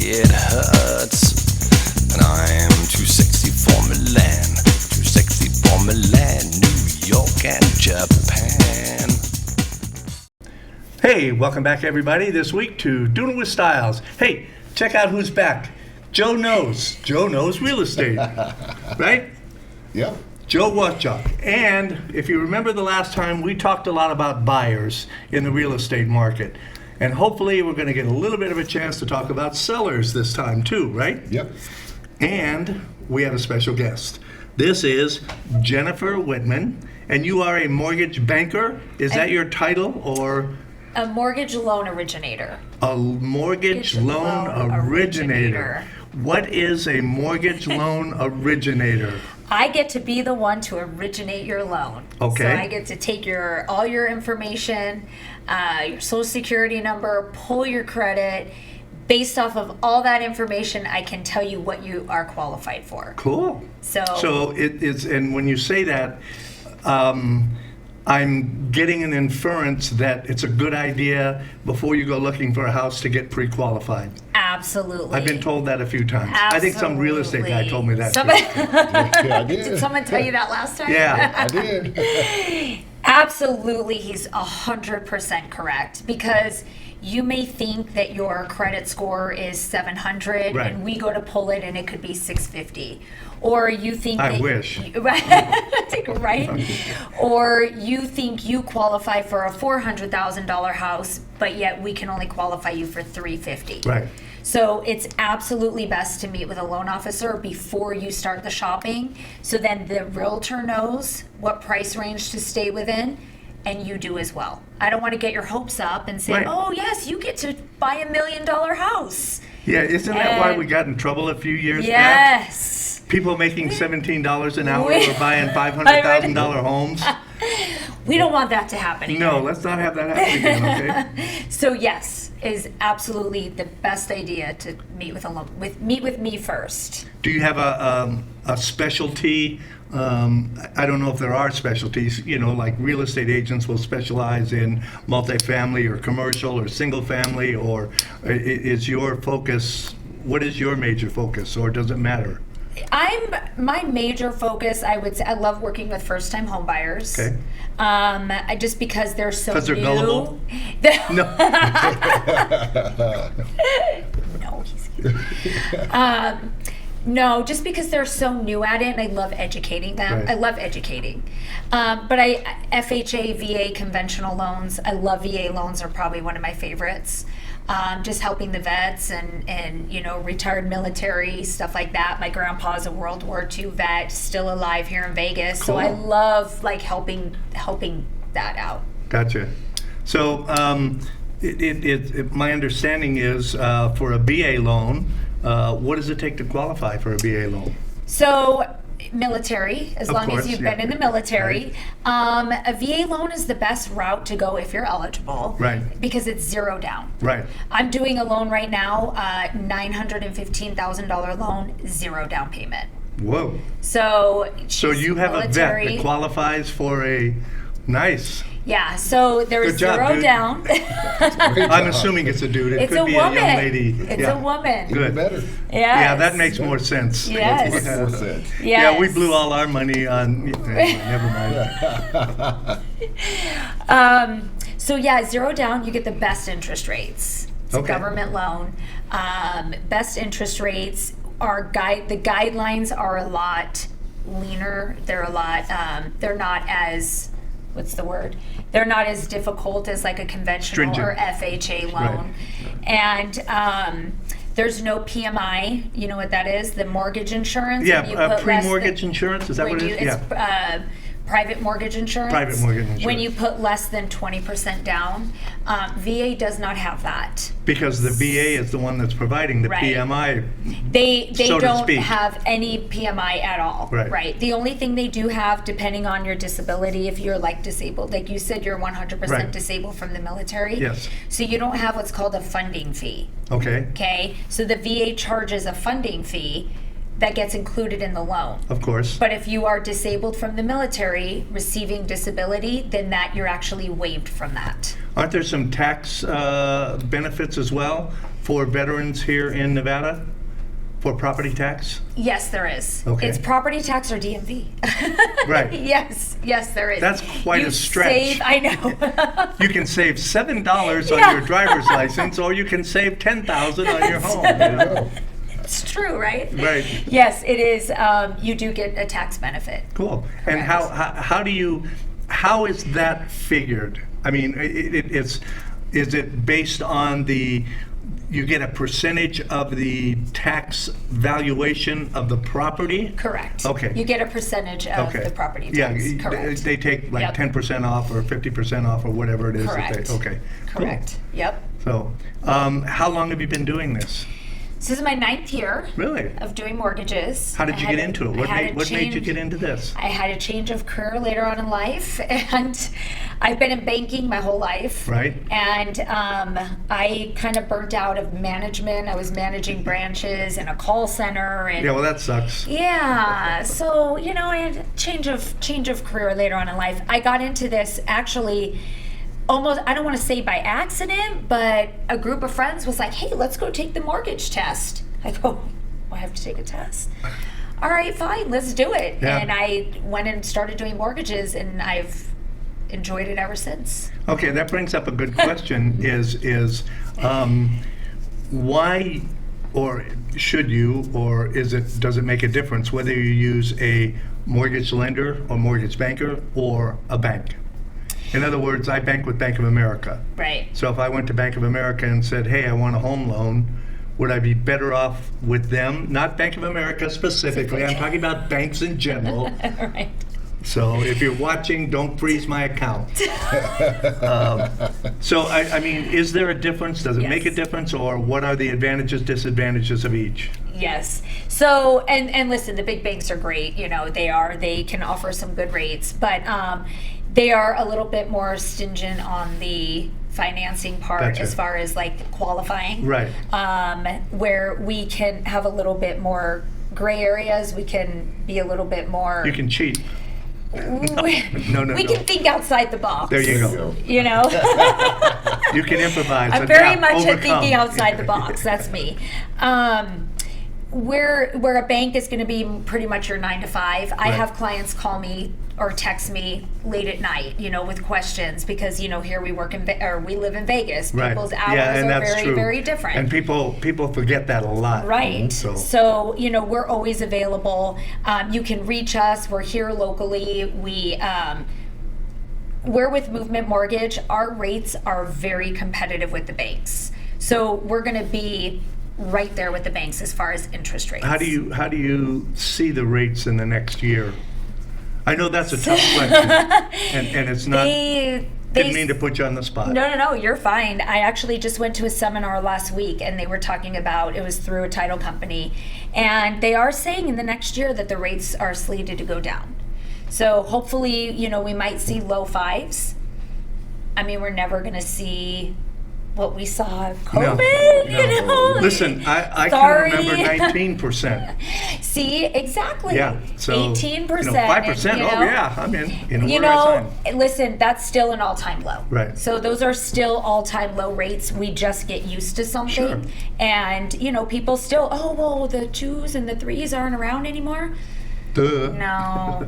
it hurts. And I'm too sexy for Milan, too sexy for Milan, New York and Japan. Hey, welcome back everybody this week to Doin with Stiles. Hey, check out who's back. Joe knows real estate, right? Yep. Joe Waschuck. And if you remember the last time, we talked a lot about buyers in the real estate market. And hopefully we're going to get a little bit of a chance to talk about sellers this time too, right? Yep. And we have a special guest. This is Jennifer Wittman, and you are a mortgage banker. Is that your title, or? A mortgage loan originator. A mortgage loan originator. What is a mortgage loan originator? I get to be the one to originate your loan. Okay. So I get to take all your information, your social security number, pull your credit. Based off of all that information, I can tell you what you are qualified for. Cool. So it is, and when you say that, I'm getting an inference that it's a good idea before you go looking for a house to get pre-qualified. Absolutely. I've been told that a few times. I think some real estate guy told me that. Yeah, I did. Did someone tell you that last time? Yeah. I did. Absolutely, he's 100% correct, because you may think that your credit score is 700 Right. and we go to pull it and it could be 650. Or you think I wish. Right? Or you think you qualify for a $400,000 house, but yet we can only qualify you for 350. Right. So it's absolutely best to meet with a loan officer before you start the shopping, so then the realtor knows what price range to stay within, and you do as well. I don't want to get your hopes up and say, Right. oh yes, you get to buy $1 million house. Yeah, isn't that why And- we got in trouble a few years back? Yes. People making $17 an hour We- were buying $500,000 homes. We don't want that to happen. No, let's not have that happen again, okay? So yes, is absolutely the best idea to meet with me first. Do you have a specialty? I don't know if there are specialties, like real estate agents will specialize in multifamily or commercial or single family, or is your focus, what is your major focus, or does it matter? My major focus, I would say, I love working with first-time home buyers. Okay. Just because they're so new. Because they're gullible? No. No, he's kidding. No, just because they're so new at it, and I love educating them. Right. I love educating. But FHA, VA, conventional loans, I love VA loans, are probably one of my favorites. Just helping the vets and retired military, stuff like that. My grandpa's a World War II vet, still alive here in Vegas. Cool. So I love helping that out. Gotcha. So my understanding is for a BA loan, what does it take to qualify for a BA loan? So military, as Of long course, as you've yeah. been in the military. A VA loan is the best route to go if you're eligible. Right. Because it's zero down. Right. I'm doing a loan right now, $915,000 loan, zero down payment. Whoa. So You have military. a vet that qualifies for a nice. Yeah, so there's Good job, zero dude. down. I'm assuming it's a dude. It It's could a be woman. a young lady. It's Yeah. a woman. Good. Better. Yes. Yeah, that makes more sense. Yes. Makes more sense. Yes. Yeah, we blew all our money on. Never mind. So yeah, zero down, you get the best interest rates. It's Okay. a government loan. Best interest rates are the guidelines are a lot leaner. They're a lot. They're not as, what's the word? They're not as difficult as like a conventional Stringent. or FHA loan. And there's no PMI. You know what that is? The mortgage insurance. Yeah, when you put less pre-mortgage than- insurance, is that what it is? It's private mortgage insurance. Private mortgage When insurance. you put less than 20% down, VA does not have that. Because the VA is the one that's providing the Right. PMI. They So to don't speak. have any PMI at all. Right. The only thing they do have, depending on your disability, if you're like disabled, like you said, you're 100% Right. disabled from the military. Yes. So you don't have what's called a funding fee. Okay, Okay. So the VA charges a funding fee that gets included in the loan. of course. But if you are disabled from the military receiving disability, then that you're actually waived from that. Aren't there some tax benefits as well for veterans here in Nevada for property tax? Yes, there is. Okay. It's property tax or DMV. Right. Yes, there is. That's quite You a stretch. I know. You can save $7 on Yeah. your driver's license, or you can save $10,000 on your home. There you go. It's true, right? Right. Yes, it is. You do get a tax benefit. Cool. And how is that figured? I mean, is it based on you get a percentage of the tax valuation of the property? Correct. Okay. You get a percentage of the property tax. Yeah, Correct. they take like Yep. 10% off or 50% off or whatever it is. Correct. Okay. Cool. Correct. Yep. So, how long have you been doing this? This is my 9th year Really? of doing mortgages. How did you get into it? What made you get into this? I had a change of career later on in life, and I've been in banking my whole life. Right. And I kind of burnt out of management. I was managing branches in a call center. And Yeah, well, that sucks. yeah, so I had a change of career later on in life. I got into this actually almost, I don't want to say by accident, but a group of friends was like, hey, let's go take the mortgage test. I go, I have to take a test. All right, fine, let's do it. Yeah. And I went and started doing mortgages, and I've enjoyed it ever since. Okay, that brings up a good question. Is why, or should you, or does it make a difference whether you use a mortgage lender or mortgage banker or a bank? In other words, I bank with Bank of America. Right. So if I went to Bank of America and said, hey, I want a home loan, would I be better off with them? Not Bank of America specifically. I'm talking about banks in general. Right. So if you're watching, don't freeze my account. So I mean, is there a difference? Does it make a Yes. difference, or what are the advantages, disadvantages of each? Yes. So, and listen, the big banks are great. They can offer some good rates, but they are a little bit more stingent on the financing part Gotcha. as far as like qualifying. Right. Where we can have a little bit more gray areas. We can be a little bit more. You can cheat. No. We can think outside the box. There you There go. you go. You can improvise. I'm very adapt, much at overcome. thinking outside the box. That's me. Where a bank is going to be pretty much your 9 to 5. I Right. have clients call me or text me late at night, with questions because here we work we live in Vegas. Right. People's hours Yeah, and are that's very, true. very different. And people forget that a lot. Right. So We're always available. You can reach us. We're here locally. We're with Movement Mortgage. Our rates are very competitive with the banks. So we're going to be right there with the banks as far as interest rates. how do you see the rates in the next year? I know that's a tough question, and it's not. Didn't mean to put you on the spot. No, you're fine. I actually just went to a seminar last week, and they were talking about, it was through a title company, and they are saying in the next year that the rates are slated to go down. So hopefully, we might see low 5s. I mean, we're never going to see what we saw in COVID, No. Listen, I Sorry. can remember 19%. See, exactly. Yeah, so 18%. 5%. and, Oh yeah, I'm in. Where do I sign? Listen, that's still an all-time low. Right. So those are still all-time low rates. We just get used to something, Sure. and people still, the 2s and the 3s aren't around anymore. Duh. No,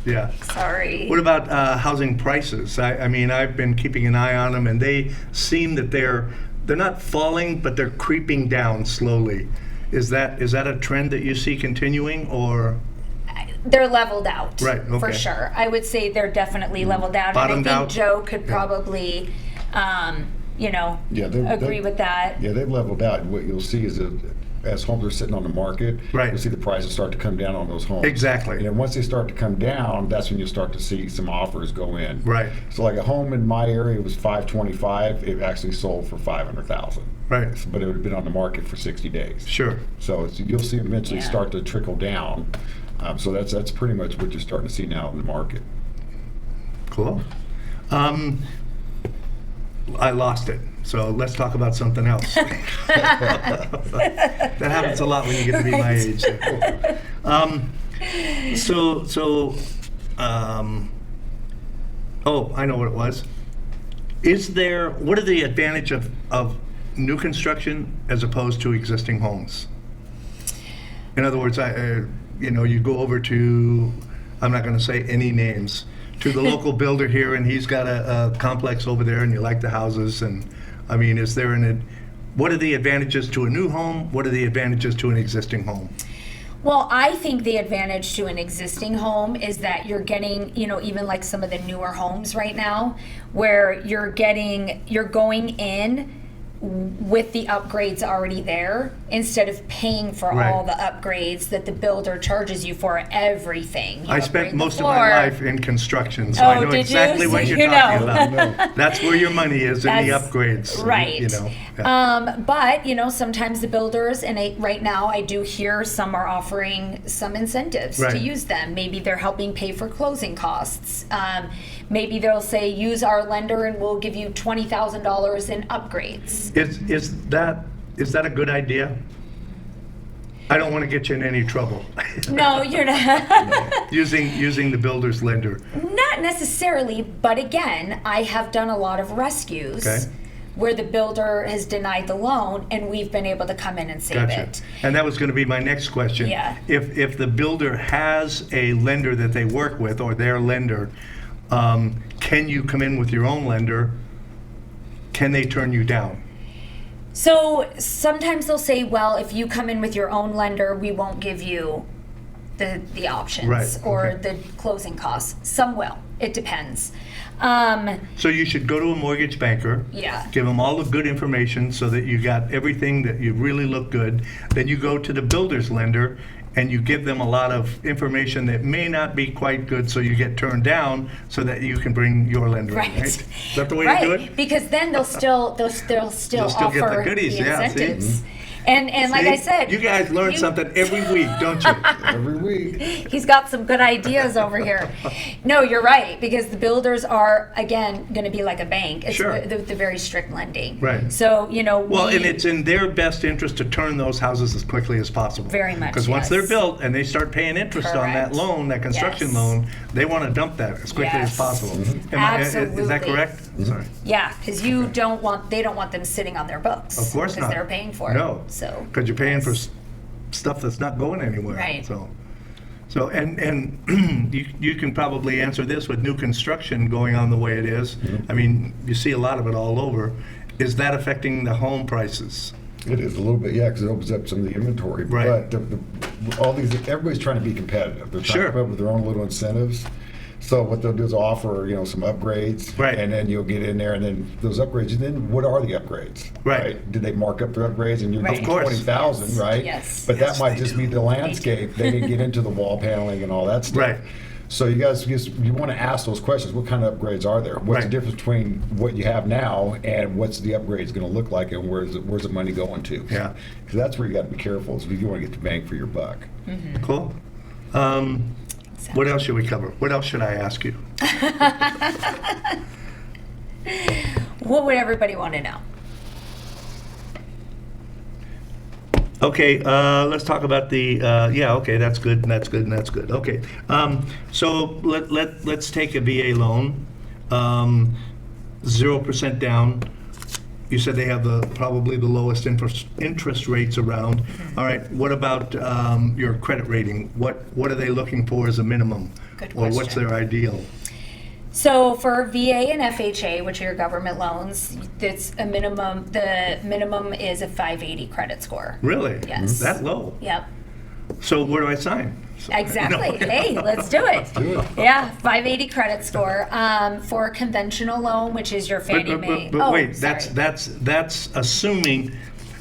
Yeah. sorry. What about housing prices? I mean, I've been keeping an eye on them, and they seem that they're not falling, but they're creeping down slowly. Is that a trend that you see continuing, or? They're leveled out. Right, For okay. sure. I would say they're definitely leveled out. Bottomed and I out? think Joe could probably, agree with that. Yeah, they've leveled out. And what you'll see is that as homes are sitting on the market, Right. you'll see the prices start to come down on those homes. Exactly. And then once they start to come down, that's when you'll start to see some offers go in. Right. So like a home in my area was $525. It actually sold for $500,000. Right. But it would have been on the market for 60 days. Sure. So you'll see it eventually Yeah. start to trickle down. So that's pretty much what you're starting to see now in the market. Cool. I lost it. So let's talk about something else. That happens a lot when you get to be my age. Oh, I know what it was. What are the advantage of new construction as opposed to existing homes? In other words, you go over to, I'm not going to say any names, to the local builder here, and he's got a complex over there, and you like the houses, and I mean, what are the advantages to a new home? What are the advantages to an existing home? Well, I think the advantage to an existing home is that you're getting, even like some of the newer homes right now, where you're going in with the upgrades already there, instead of paying for Right. all the upgrades that the builder charges you for everything. I spent upgrade the most of my floor. life in construction, so I know did you? exactly what So you're you talking know. about. That's where your money is, in the That's upgrades. right. Yeah. But sometimes the builders, and right now I do hear some are offering some incentives to Right. use them. Maybe they're helping pay for closing costs. Maybe they'll say, use our lender and we'll give you $20,000 in upgrades. Is that a good idea? I don't want to get you in any trouble. No, you're not. using the builder's lender. Not necessarily, but again, I have done a lot of rescues Okay. where the builder has denied the loan and we've been able to come in and save Gotcha. it. And that was going to be my next question. Yeah. If the builder has a lender that they work with, or their lender, can you come in with your own lender? Can they turn you down? So sometimes they'll say, well, if you come in with your own lender, we won't give you the options Right, or okay. the closing costs. Some will. It depends. So you should go to a mortgage banker. Yeah. Give them all the good information so that you got everything, that you really look good. Then you go to the builder's lender and you give them a lot of information that may not be quite good, so you get turned down so that you can bring your lender in, right? Is that the way to do it? Right, because then they'll still You'll still offer get the goodies, yeah, see? incentives. And like I See? said, You guys learn something every week, don't you? Every week. He's got some good ideas over here. No, you're right, because the builders are, again, going to be like a bank. It's Sure. the very strict lending. Right. So, Well, and it's in their best interest to turn those houses as quickly as possible. Very much, Because once yes. they're built and they start paying interest on that Correct. loan, that construction Yes. loan, they want to dump that as quickly as Yes. possible. Is that Absolutely. correct? Sorry. Yeah, because they don't want them sitting on their books. Of course not. Because they're paying for it. No. So. Because you're paying for yes. stuff that's not going anywhere. Right. So and you can probably answer this with new construction going on the way it is. I mean, you see a lot of it all over. Is that affecting the home prices? It is a little bit, yeah, because it opens up some of the inventory. Right. But everybody's trying to be competitive. They're trying Sure. to come up with their own little incentives. So what they'll do is offer, some upgrades. Right. And then you'll get in there, and then those upgrades, and then what are the upgrades? Right. Did they mark up the upgrades, and you're Right. getting Of course. 20,000, Yes. right? Yes. But Yes, that might they just do. be the landscape. They didn't get into the wall paneling and all that stuff. Right. So you guys, you want to ask those questions. What kind of upgrades are there? What's Right. the difference between what you have now and what's the upgrades going to look like, and where's the money going to? Yeah. Because that's where you got to be careful, is if you want to get the bang for your buck. Cool. What else should we cover? What else should I ask you? What would everybody want to know? Okay, let's talk about the, okay, that's good, and that's good, and that's good. Okay, so let's take a VA loan, 0% down. You said they have probably the lowest interest rates around. All right, what about your credit rating? What are they looking for as a minimum? Good Or what's question. their ideal? So for VA and FHA, which are your government loans, it's a minimum. The minimum is a 580 credit score. Really? Yes. That low? Yep. So where do I sign? Exactly. No. Hey, let's do it. do it. Yeah, 580 credit score for a conventional loan, which is your Fannie Mae. But wait, sorry. that's assuming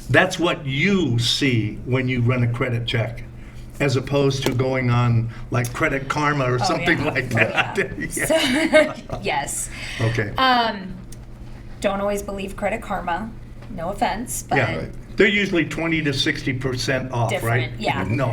that's what you see when you run a credit check, as opposed to going on like Credit Karma or something yeah. like that. Yeah. So- yes. Okay. Don't always believe Credit Karma. No offense, but Yeah. Right. They're usually 20 to 60% off, right? Different, yeah. No.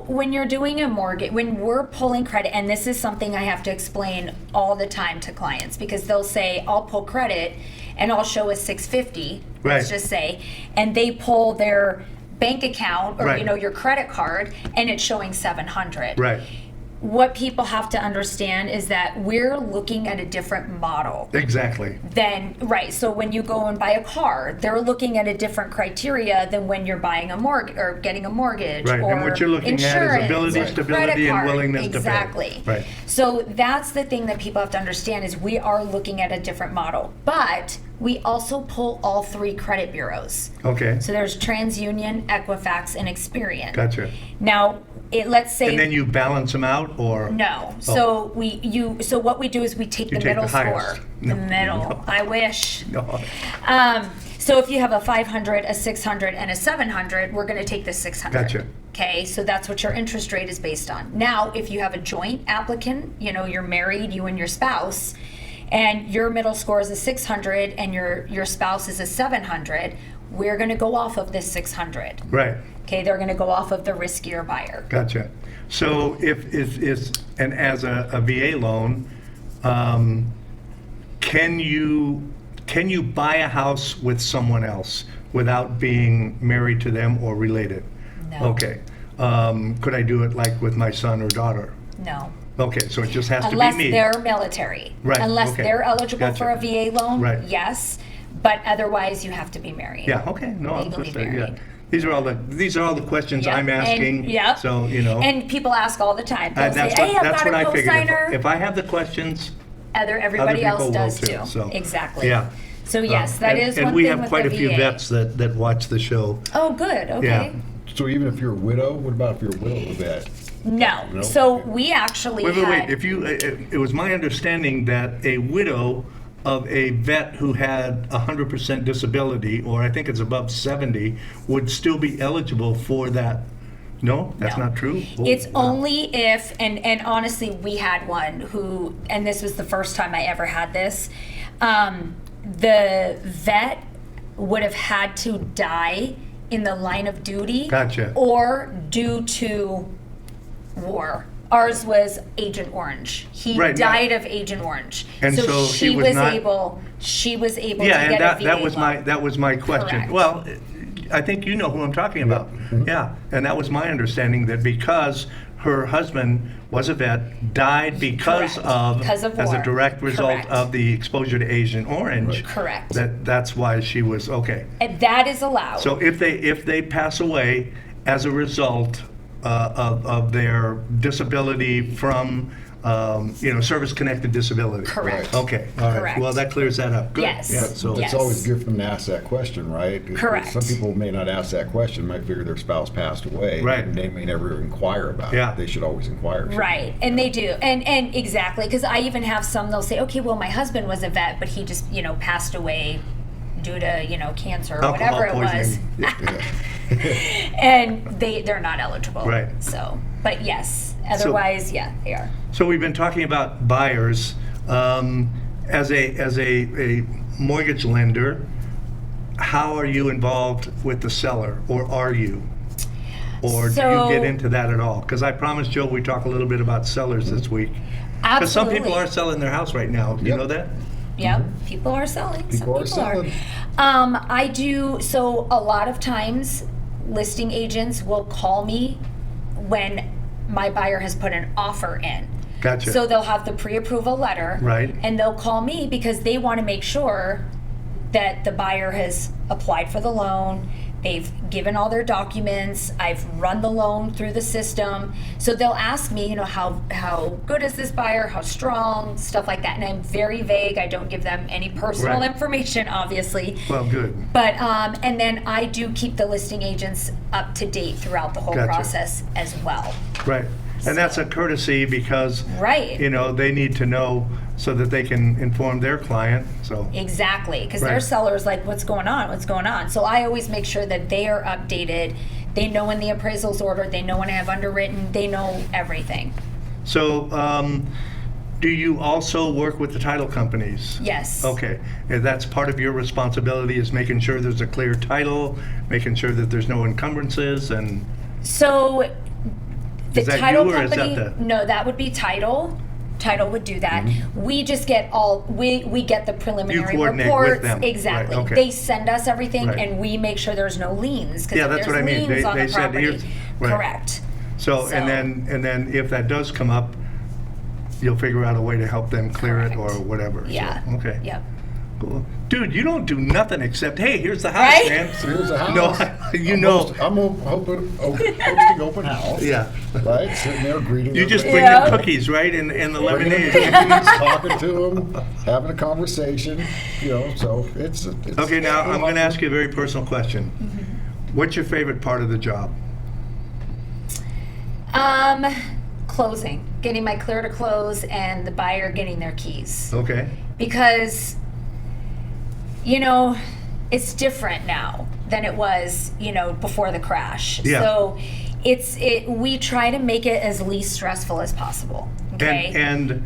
When you're doing a mortgage, when we're pulling credit, and this is something I have to explain all the time to clients, because they'll say, I'll pull credit and I'll show a 650, let's Right. just say, and they pull their bank account or, Right. your credit card and it's showing 700. Right. what people have to understand is that we're looking at a different model Exactly. than, right, so when you go and buy a car, they're looking at a different criteria than when you're buying a mortgage or getting a mortgage Right, or and what you're looking at is insurance ability, or stability, credit and card. willingness to pay. Exactly. Right. So that's the thing that people have to understand is we are looking at a different model, but we also pull all 3 credit bureaus. Okay, So there's TransUnion, Equifax, and Experian. gotcha. Now, let's say And then you balance them out, or? no. So so what we do is we take You the take middle the highest. score. No, The middle. no. I wish. No. So if you have a 500, a 600, and a 700, we're going to take the 600. Gotcha. Okay, so that's what your interest rate is based on. Now, if you have a joint applicant, you're married, you and your spouse, and your middle score is a 600 and your spouse is a 700, we're going to go off of this 600. Right, Okay, they're going to go off of the riskier buyer. gotcha. So if and as a VA loan, can you buy a house with someone else without being married to them or related? No. Okay. Could I do it like with my son or daughter? No. Okay, so it just has Unless to be me. they're military. Right, Unless okay. they're eligible Gotcha. for a VA loan, Right. yes. But otherwise, you have to be married. Yeah, okay, no, I'm Legally just, married. yeah. These are all the questions Yep. I'm asking. Yep. So, And people ask all the time. They'll say, that's hey, I've that's got what a I figured. cosigner. If I have the questions, Everybody other else people will does too. So, Exactly. Yeah. So yes, that is and one we thing have with quite the a few VA. vets that watch the show. Oh, good. Okay. Yeah. So even if you're a widow, what about if you're a widow of that? No. No? So Okay. we actually Wait. had. If you, it was my understanding that a widow of a vet who had 100% disability, or I think it's above 70, would still be eligible for that. No, that's No. not true. Oh, It's wow. only if, and honestly, we had one who, and this was the first time I ever had this. The vet would have had to die in the line of duty. Gotcha. Or due to war. Ours was Agent Orange. He Right, yeah. died of Agent Orange. And so she he was not- able. She was able Yeah, to and get that a VA that was my question. Correct. Well, I think you know who I'm talking about. Yeah, and that was my understanding, that because her husband was a vet, died because Correct. of, Because of as a war. direct result Correct. of the exposure to Agent Orange. Correct. That's why she was okay. And that is allowed. So if they pass away as a result of their disability from service-connected disability. Correct. Okay. All right. Correct. Well, that clears that up. Good. Yes. Yeah. So Yes. It's always good for them to ask that question, right? Because Correct. Some people may not ask that question, might figure their spouse passed away. Right. And they may never inquire about Yeah. it. They should always inquire. Right, and they do, and exactly, because I even have some. They'll say, "Okay, well, my husband was a vet, but he just, passed away due to, cancer or Alcohol whatever it was," poisoning. and they're not eligible. Right. So, but yes, otherwise, yeah, they are. So we've been talking about buyers. As a mortgage lender, how are you involved with the seller, or are you? Or do So- you get into that at all? Because I promised Joe we'd talk a little bit about sellers this week. Because some Absolutely. people are selling their house right now. Do you Yep. know that? Yep, people are selling. People are Some selling. I do. So a lot of times, listing agents will call me when my buyer has put an offer in. Gotcha. So they'll have the pre-approval letter. Right. And they'll call me because they want to make sure that the buyer has applied for the loan. They've given all their documents. I've run the loan through the system. So they'll ask me, how good is this buyer? How strong? Stuff like that. And I'm very vague. I don't give them any personal Right. information, obviously. Well, good. But, and then I do keep the listing agents up to date throughout the whole Gotcha. process as well. Right. And that's a courtesy because, Right. they need to know so that they can inform their client. So, Exactly, because Right. their seller's like, what's going on? What's going on? So I always make sure that they are updated. They know when the appraisal's ordered. They know when I have underwritten. They know everything. so do you also work with the title companies? Yes. Okay, and that's part of your responsibility, is making sure there's a clear title, making sure that there's no encumbrances, and So the Is that title you, or is that company, the- no, that would be title. Title would do that. Mm-hmm. We just get we get the preliminary coordinate with reports. them. Exactly. Right, okay. They send us everything, Right. and we make sure there's no liens. 'Cause Yeah, if that's there's what I mean. liens They- on they the said, property, here's- right. correct. So, and then if that does come up, you'll figure out a way to help them clear it or Correct. whatever. Yeah. So, okay. Yep. Cool. Dude, you don't do nothing except, hey, here's the house, Right? man. So here's a house. No, you know. I'm hosting open house. Yeah. Right, sitting there greeting. You just everybody. bring them cookies, right, and the Bringing lemonade. them cookies, talking to them, having a conversation, so it's Okay, now I'm going to ask you a very personal question. What's your favorite part of the job? Closing, getting my clear to close and the buyer getting their keys. Okay. Because, it's different now than it was, before the crash. Yeah. So we try to make it as least stressful as possible. Okay. And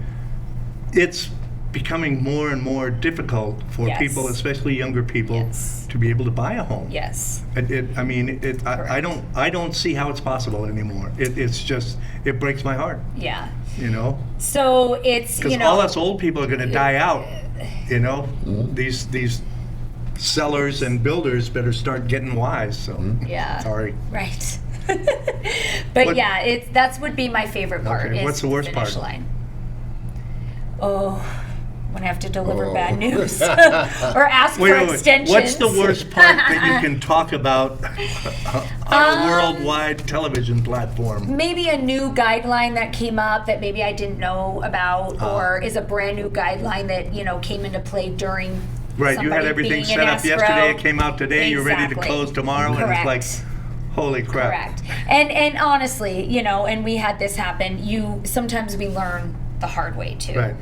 it's becoming more and more difficult for Yes. people, especially younger people, Yes. to be able to buy a home. Yes. I don't see how it's possible anymore. It's just, it breaks my heart, Yeah. Because So it's, all us old people are going to die out, These sellers and builders better start getting wise, so. Yeah. Sorry. Right. But What- yeah, that would be my favorite part. Okay, Is what's the worst finish part? Line. Oh, when I have to deliver Oh. bad news or ask for extensions. What's the worst part that you can talk about on a worldwide television platform? Maybe a new guideline that came up that maybe I didn't know about, or is a brand new guideline that came into play during. Right, you had somebody everything being set in up escrow. yesterday, it came out today, you're ready to Exactly. close tomorrow, and it's like, Correct. holy crap. Correct. And honestly, and we had this happen. Sometimes we learn the hard way too. Right.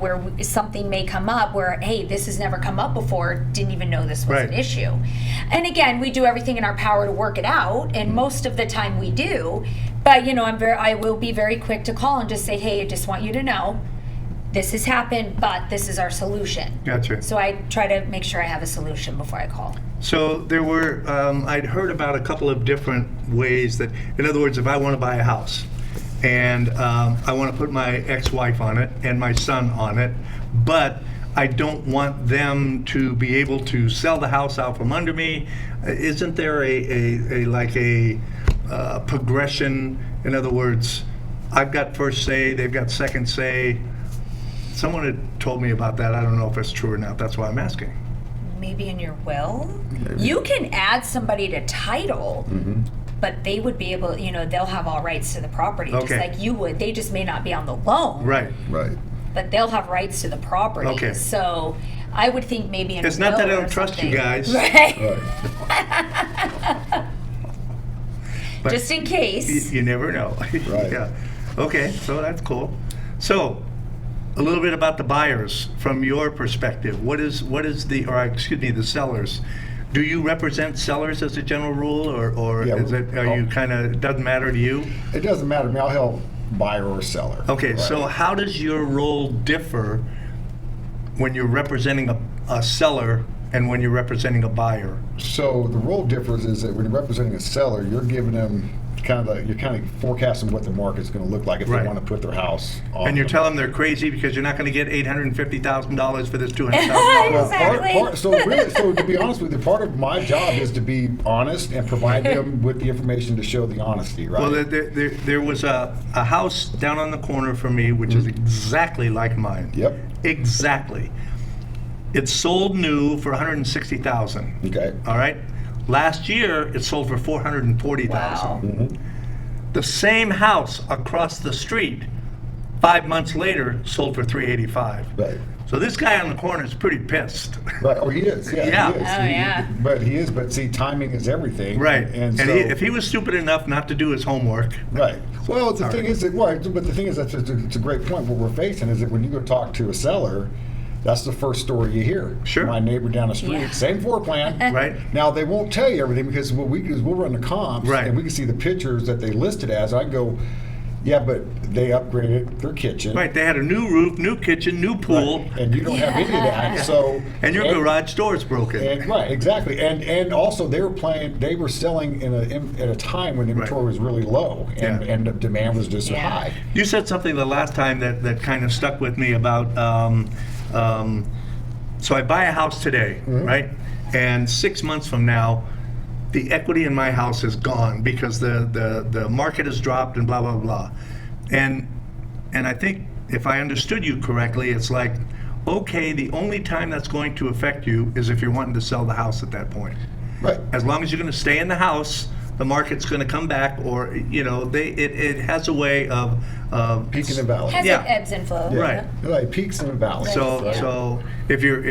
Where something may come up where, hey, this has never come up before, didn't even know this was Right. an issue. And again, we do everything in our power to work it out, and most of the time we do. But I will be very quick to call and just say, hey, I just want you to know, this has happened, but this is our solution. Gotcha. So I try to make sure I have a solution before I call. So there were, I'd heard about a couple of different ways that, in other words, if I want to buy a house, and I want to put my ex-wife on it and my son on it, but I don't want them to be able to sell the house out from under me. Isn't there a progression? In other words, I've got first say, they've got second say. Someone had told me about that. I don't know if it's true or not. That's why I'm asking. Maybe in your will? You can add somebody to title, but they would be able, they'll have all rights to the property, just Okay. like you would. They just may not be on the loan. Right. Right. But they'll have rights to the property. Okay. So I would think maybe in It's a not will that I or don't trust you something. guys. Right. Right. But Just in case. You never know. Right. Yeah. Okay, so that's cool. So, a little bit about the buyers from your perspective. What is the sellers? Do you represent sellers as a general rule, or Yeah, are you kind of, doesn't matter to you? It doesn't matter to me. I'll help buyer or seller. Okay, Right. so how does your role differ when you're representing a seller and when you're representing a buyer? So the role differs is that when you're representing a seller, you're giving them you're kind of forecasting what the market's going to look like if Right. they want to put their house on. And you're the telling them they're crazy because you're not going to get $850,000 for this $200,000. Well, Exactly. so to be honest with you, part of my job is to be honest and provide them with the information to show the honesty, right? Well, there was a house down on the corner from me, which is exactly like mine. Yep. Exactly. It sold new for $160,000. Okay. All right. Last year, it sold for $440,000. Wow. The same house across the street, 5 months later, sold for $385,000. Right. So this guy on the corner is pretty pissed. Right. Oh, he is. Yeah. Yeah. He is. Oh, yeah. But he is. But see, timing is everything. Right. And so, if he was stupid enough not to do his homework, right. Well, the Sorry. thing is that but the thing is that it's a great point. What we're facing is that when you go talk to a seller, that's the first story you hear. Sure. My neighbor down the street, Yeah. same floor plan. right? Now they won't tell you everything because what we do is we'll run the comps Right. and we can see the pictures that they listed as. I go, yeah, but they upgraded their kitchen. Right. They had a new roof, new kitchen, new pool, Right. And you don't have any of that. Yeah. So and your garage door's broken. And, right, exactly, and also they were selling at a time when inventory was really low, and, Yeah. and the demand was just Yeah. high. You said something the last time that kind of stuck with me about, so I buy a house today, right? And 6 months from now, the equity in my house is gone because the market has dropped and blah, blah, blah. And I think if I understood you correctly, it's like, okay, the only time that's going to affect you is if you're wanting to sell the house at that point. Right. As long as you're going to stay in the house, the market's going to come back, or it has a way of Peaks and valleys. Has Yeah. it ebbs and flows. Right. Like peaks and valleys. So right? so if you're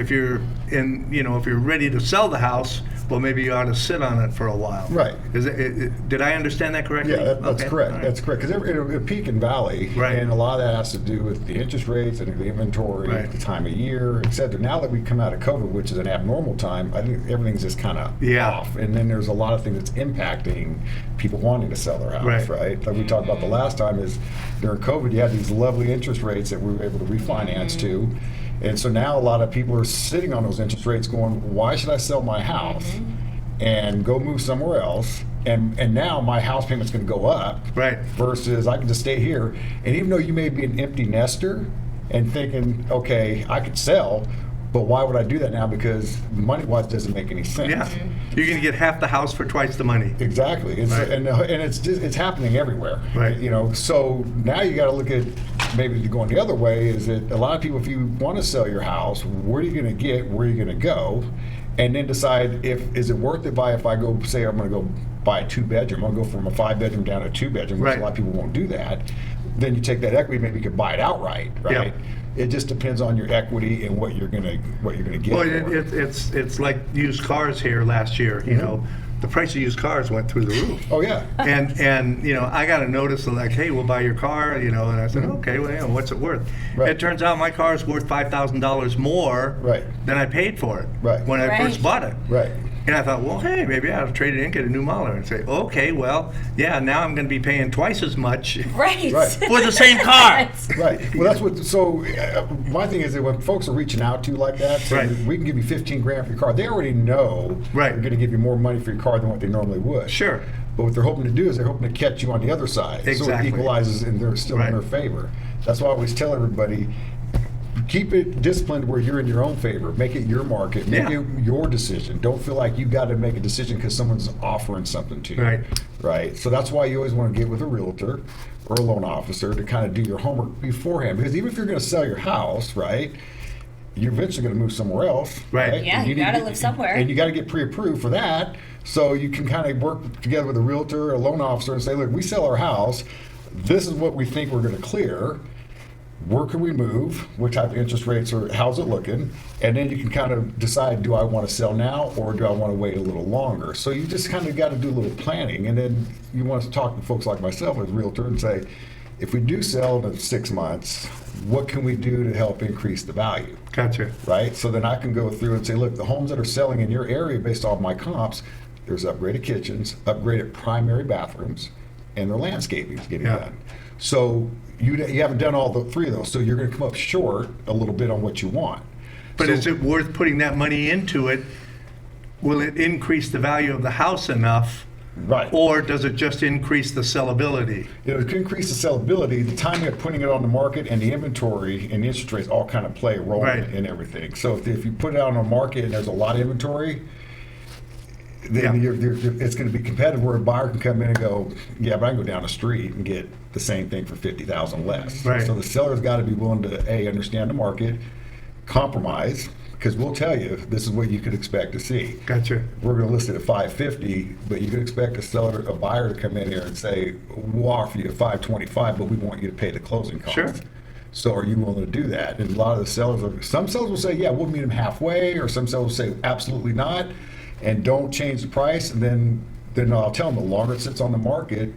in if you're ready to sell the house, well, maybe you ought to sit on it for a while. Right. Did I understand that correctly? Yeah, that's Okay. correct. All right. That's correct. Because it'll peak and valley, Right. and a lot of that has to do with the interest rates and the inventory, Right. the time of year, et cetera. Now that we come out of COVID, which is an abnormal time, I think everything's just kind of Yeah. off. And then there's a lot of things that's impacting people wanting to sell their house, Right. Like we talked about the last time is during COVID, you had these lovely interest rates that we were able to refinance to. And so now a lot of people are sitting on those interest rates going, why should I sell my house and go move somewhere else? And now my house payment's going to go up. Right. Versus I can just stay here. And even though you may be an empty nester and thinking, okay, I could sell, but why would I do that now? Because money-wise doesn't make any sense. Yeah. You're going to get half the house for twice the money. Exactly. And, so, Right. and it's happening everywhere. Right. So now you got to look at maybe going the other way. Is that a lot of people, if you want to sell your house, where are you going to get? Where are you going to go? And then decide is it worth it if I go say I'm going to go buy a 2-bedroom. I'm going to go from a 5-bedroom down to a 2-bedroom, which Right. a lot of people won't do that. Then you take that equity, maybe you could buy it outright, right? Yeah. It just depends on your equity and what you're gonna get. Well, for it's like used cars here last year. You know, the price of used cars went through the roof. Oh yeah. And I got a notice of like, hey, we'll buy your car, and I said, okay, well, what's it worth? Right. It turns out my car is worth $5,000 more Right. than I paid for it Right. when I Right. first bought it. Right. And I thought, well, hey, maybe I ought to trade it in, get a new model, and say, okay, well, yeah, now I'm going to be paying twice as much Right. Right. for the same car. Right. Well, that's what. So my thing is that when folks are reaching out to you like that, saying, Right. we can give you $15,000 for your car. They already know Right. they're going to give you more money for your car than what they normally would. Sure. But what they're hoping to do is they're hoping to catch you on the other side, so it Exactly. equalizes and they're still Right. in their favor. That's why I always tell everybody. Keep it disciplined where you're in your own favor. Make it your market. Make Yeah. it your decision. Don't feel like you got to make a decision because someone's offering something to you. Right. Right. So that's why you always want to get with a realtor or a loan officer to kind of do your homework beforehand. Because even if you're going to sell your house, right, you're eventually going to move somewhere else. Right. Yeah, And you need gotta to live somewhere. And you got to get pre-approved for that. So you can kind of work together with a realtor or a loan officer and say, look, we sell our house. This is what we think we're going to clear. Where can we move? What type of interest rates or how's it looking? And then you can kind of decide, do I want to sell now or do I want to wait a little longer? So you just kind of got to do a little planning. And then you want to talk to folks like myself as a realtor and say, if we do sell in 6 months, what can we do to help increase the value? Gotcha. Right? So then I can go through and say, look, the homes that are selling in your area based off my comps, there's upgraded kitchens, upgraded primary bathrooms, and their landscaping is getting Yeah. done. So you haven't done all the 3 of those, so you're going to come up short a little bit on what you want. But So- is it worth putting that money into it? Will it increase the value of the house enough? Right. Or does it just increase the sellability? It can increase the sellability, the timing of putting it on the market, and the inventory and the interest rates all kind of play a role Right. in everything. So if you put it out on the market and there's a lot of inventory, then Yeah. it's going to be competitive where a buyer can come in and go, yeah, but I can go down the street and get the same thing for $50,000 less. Right. So the seller's got to be willing to understand the market, compromise, because we'll tell you this is what you could expect to see. Gotcha. We're going to list it at $550, but you can expect a buyer to come in here and say, we'll offer you $525, but we want you to pay the closing costs. Sure. So are you willing to do that? And a lot of the sellers, some sellers will say, yeah, we'll meet them halfway, or some sellers will say, absolutely not, and don't change the price. And then I'll tell them the longer it sits on the market,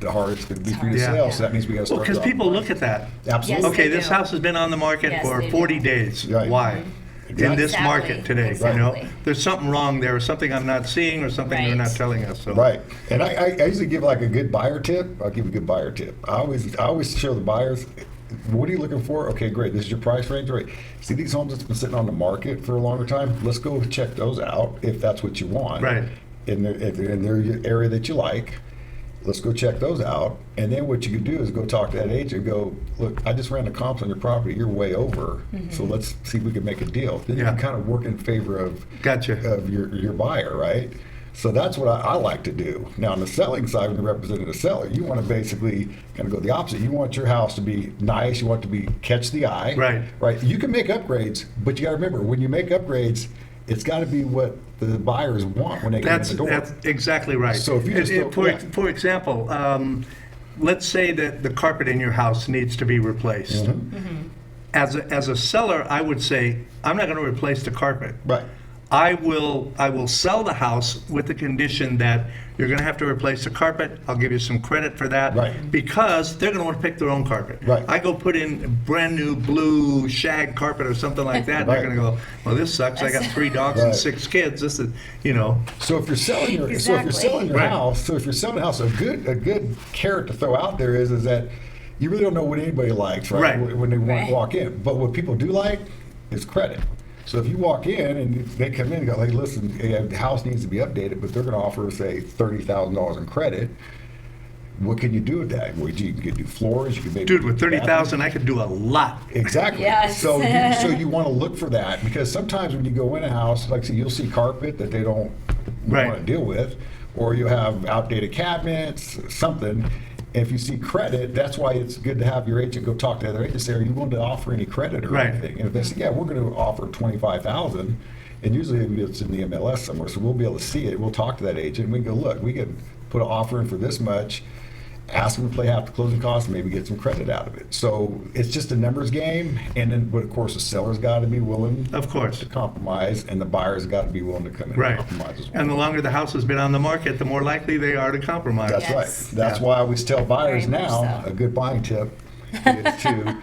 the harder it's going to be for you to Yeah. sell. So that means we got to Well, start. because dropping people price. look at that. Absolutely. Yes, Okay, they this do. house has been on the market Yes, for they 40 do. days. Right. Why? In this Exactly. market today, Exactly. there's something wrong there, or something I'm not seeing, or something they're Right. not telling us. So. Right, and I usually give like a good buyer tip. I'll give a good buyer tip. I always show the buyers, what are you looking for? Okay, great. This is your price range, right? See these homes that's been sitting on the market for a longer time. Let's go check those out if that's what you want. Right. In their area that you like. Let's go check those out. And then what you can do is go talk to that agent and go, look, I just ran the comps on your property. You're way over. So let's see if we can make a deal. Then you Yeah. can kind of work in favor of Gotcha. of your buyer, right? So that's what I like to do. Now, on the selling side, when you're representing a seller, you want to basically kind of go the opposite. You want your house to be nice. You want it to be catch the eye. Right. Right. You can make upgrades, but you got to remember, when you make upgrades, it's got to be what the buyers want when they get in the door. That's exactly right. So if you just for example, let's say that the carpet in your house needs to be replaced. As a seller, I would say, I'm not going to replace the carpet. Right. I will sell the house with the condition that you're going to have to replace the carpet. I'll give you some credit for that. Right. Because they're going to want to pick their own carpet. Right. I go put in brand new blue shag carpet or something like that. And Right. they're going to go, well, this sucks. I got 3 dogs and Right. 6 kids. This is, So if you're selling your Right. house, a good carrot to throw out there is that you really don't know what anybody likes, right? Right. When they Right. walk in. But what people do like is credit. So if you walk in and they come in and go, hey, listen, the house needs to be updated, but they're going to offer, say, $30,000 in credit. What can you do with that? Well, you can do floors. You can maybe dude, with 30,000, I could do a lot. Exactly. Yes. So you want to look for that, because sometimes when you go in a house, like I said, you'll see carpet that they don't Right. want to deal with, or you have outdated cabinets, something. If you see credit, that's why it's good to have your agent go talk to other agents. Say, are you willing to offer any credit or Right. anything? And if they say, yeah, we're going to offer $25,000, and usually it's in the MLS somewhere, so we'll be able to see it. We'll talk to that agent. We can go, look, we can put an offer in for this much. Ask them to play half the closing costs and maybe get some credit out of it. So it's just a numbers game, and then, but of course, the seller's got to be willing, Of course. to compromise, and the buyer's got to be willing to come in Right. and compromise as well. And the longer the house has been on the market, the more likely they are to compromise. That's Yes. right. That's Yeah. why I always tell buyers Very much now, so. a good buying tip is to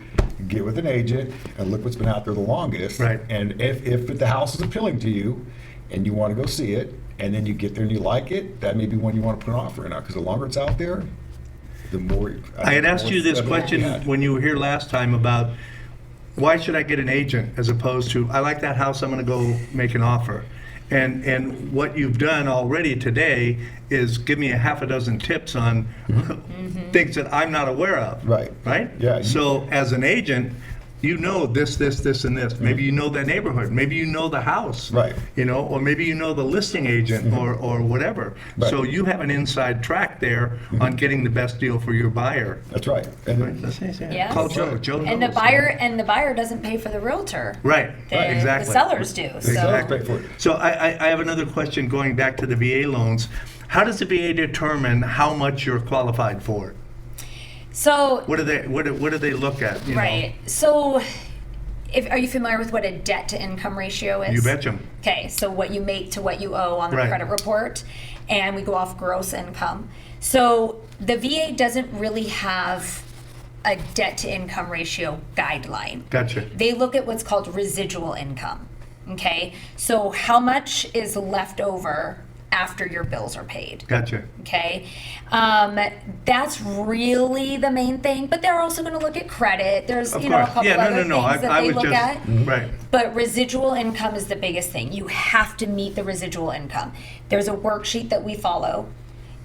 get with an agent and look what's been out there the longest. Right. And if the house is appealing to you and you want to go see it, and then you get there and you like it, that may be when you want to put an offer in. Because the longer it's out there, the more. I had asked you this the more question you had. when you were here last time about why should I get an agent as opposed to, I like that house, I'm going to go make an offer. And what you've done already today is give me a half a dozen tips on things that I'm not aware of. Right. Right? Yeah, you- So as an agent, you know this, and this. Maybe you know that neighborhood. Maybe you know the house. Right. Or maybe you know the listing agent or whatever. Right. So you have an inside track there on getting the best deal for your buyer. That's right. And Yes. Call Joe. Joe knows. And the buyer doesn't pay for the realtor. Right, The, exactly. The sellers do. So exactly. Pay for it. So I have another question going back to the VA loans. How does the VA determine how much you're qualified for? So What do they look at? you know? right. So are you familiar with what a debt to income ratio is? You betcha. Okay, so what you make to what you owe on the Right. credit report, and we go off gross income. So the VA doesn't really have a debt to income ratio guideline. Gotcha. They look at what's called residual income. Okay, so how much is left over after your bills are paid? Gotcha. Okay, that's really the main thing. But they're also going to look at credit. There's Of a course. couple Yeah, other no. things that I they was look just at. right. But residual income is the biggest thing. You have to meet the residual income. There's a worksheet that we follow.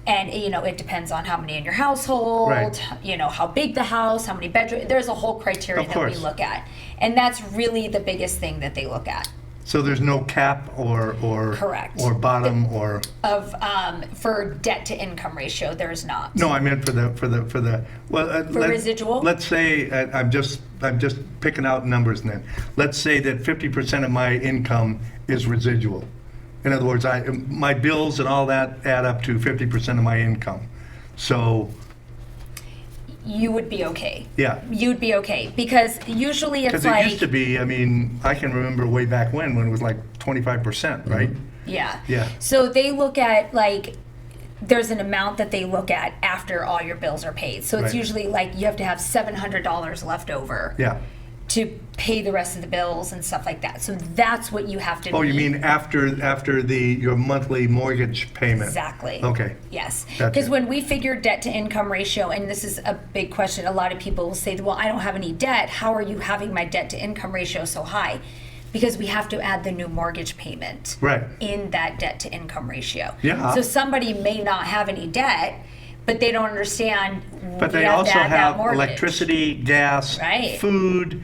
And, it depends on how many in your household, Right. How big the house, how many bedrooms. There's a whole criteria Of that we course. look at. And that's really the biggest thing that they look at. So there's no cap or Correct. or bottom or For debt to income ratio, there's not. no, I meant for the well residual? Let's say I'm just picking out numbers then. Let's say that 50% of my income is residual. In other words, my bills and all that add up to 50% of my income. So You would be okay. yeah. You'd be okay. Because usually it's Because like. it used to be, I can remember way back when it was like 25%, right? Yeah. Yeah. So they look at there's an amount that they look at after all your bills are paid. So it's Right. usually you have to have $700 left over Yeah. to pay the rest of the bills and stuff like that. So that's what you have to Oh, you meet. mean after your monthly mortgage payment? Exactly. Okay. Yes. Gotcha. Because when we figure debt to income ratio, and this is a big question, a lot of people will say, well, I don't have any debt. How are you having my debt to income ratio so high? Because we have to add the new mortgage payment Right. in that debt to income ratio. Yeah. So somebody may not have any debt, but they don't understand. But you they have to also add that have mortgage. electricity, gas, Right. food,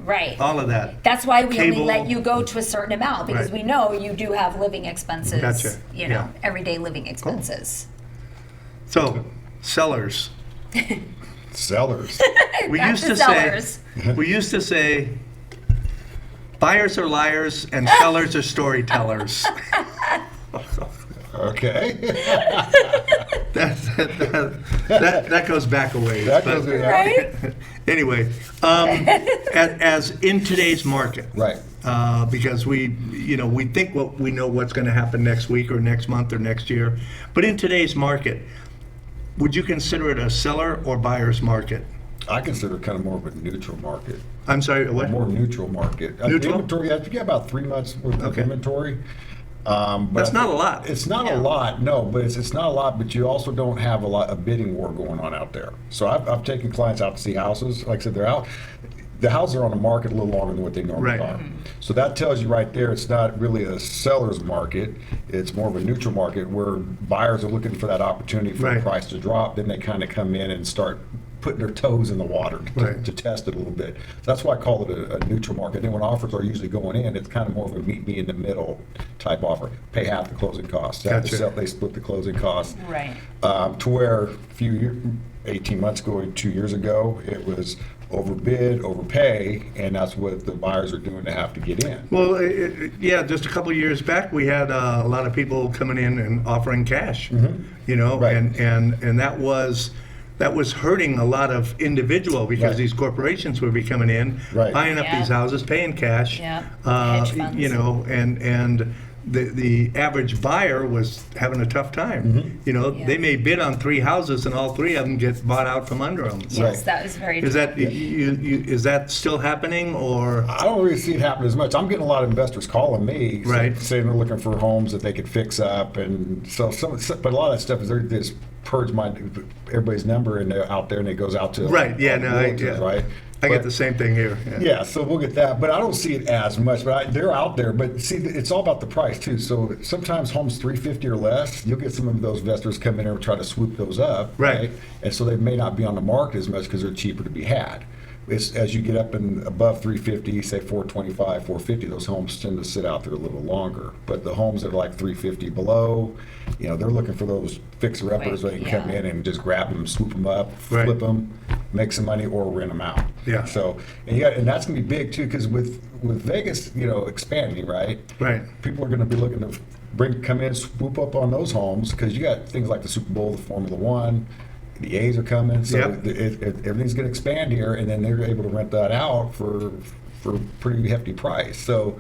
Right. all of that. That's why we only Cable. let you go to a certain amount, because Right. we know you do have living expenses. Gotcha. Yeah. Everyday living expenses. So, sellers. Sellers. We Back used to to sellers. say, buyers are liars and sellers are storytellers. Okay. That goes back a ways. That but- goes in. Right? Anyway, as in today's market, Right. because we think we know what's going to happen next week or next month or next year, but in today's market, would you consider it a seller or buyer's market? I consider it kind of more of a neutral market. I'm sorry, A what? more neutral market. Neutral? Inventory, I think you have about 3 months worth of Okay. inventory. But That's not a lot. It's not a lot, no, but it's not a lot, but you also don't have a bidding war going on out there. So I've taken clients out to see houses. Like I said, they're out. The houses are on the market a little longer than what they normally Right. are. So that tells you right there, it's not really a seller's market. It's more of a neutral market where buyers are looking for that opportunity for the Right. price to drop. Then they kind of come in and start putting their toes in the water Right. to test it a little bit. So that's why I call it a neutral market. Then when offers are usually going in, it's kind of more of a meet me in the middle type offer. Pay half the closing costs. Gotcha. They split the closing costs. Right. To where a few 18 months ago, 2 years ago, it was overbid, overpay, and that's what the buyers are doing to have to get in. Well, just a couple of years back, we had a lot of people coming in and offering cash, Right. and that was hurting a lot of individual because Right. these corporations would be coming in, Right. buying up Yeah. these houses, paying cash, Yeah. Hedge funds. and the average buyer was having a tough time. Mm-hmm. Yeah. They may bid on 3 houses and all 3 of them get bought out from under them. Yes, Right. that is very Is true. that is that still happening or? I don't really see it happen as much. I'm getting a lot of investors calling me, Right. saying they're looking for homes that they could fix up, and so but a lot of that stuff is they just purge everybody's number and they're out there and it goes out to Right, yeah, no, realtors, right? I get But- the same thing here. Yeah, so we'll get that, but I don't see it as much. But they're out there. But see, it's all about the price too. So sometimes homes 350 or less, you'll get some of those investors come in and try to swoop those up, Right. And so they may not be on the market as much because they're cheaper to be had. It's, as you get up and above 350, say 425, 450, those homes tend to sit out there a little longer. But the homes that are like 350 below, they're looking for those fixer-uppers where they can come Yeah. in and just grab them, swoop them up, Right. flip them, make some money, or rent them out. Yeah. So, and that's going to be big too, because with Vegas, expanding, right? Right. People are going to be looking to come in, swoop up on those homes, because you got things like the Super Bowl, the Formula One, the A's are coming, so Yep. everything's going to expand here, and then they're able to rent that out for a pretty hefty price. So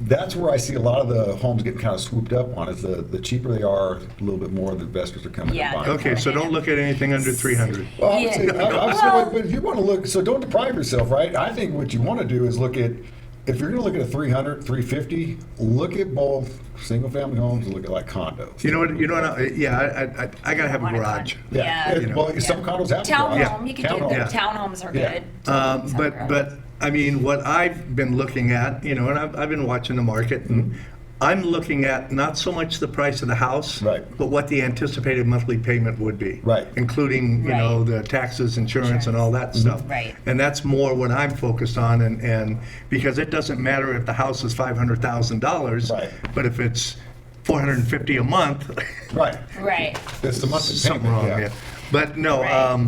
that's where I see a lot of the homes getting kind of swooped up on. Is the cheaper they are, a little bit more the investors are coming Yeah. and buying. Okay, so don't look at anything under 300. Well, I would say, Yeah. I would say, but if you want to look, so don't deprive yourself, right? I think what you want to do is look at, if you're going to look at a 300, 350, look at both single-family homes and look at like condos. You know what? I gotta have a garage. Yeah. Well, some condos have a garage. Townhome, you can do Townhome. that. Townhomes are Yeah. good. Townhomes have But garage. I mean, what I've been looking at, and I've been watching the market, and I'm looking at not so much the price of the house, Right. but what the anticipated monthly payment would be, Right. including Right. the taxes, insurance, and all that stuff. Right. And that's more what I'm focused on, and because it doesn't matter if the house is $500,000, Right. but if it's $450 a month, Right. Right. It's the monthly something payment, wrong. Yeah. But no. Right.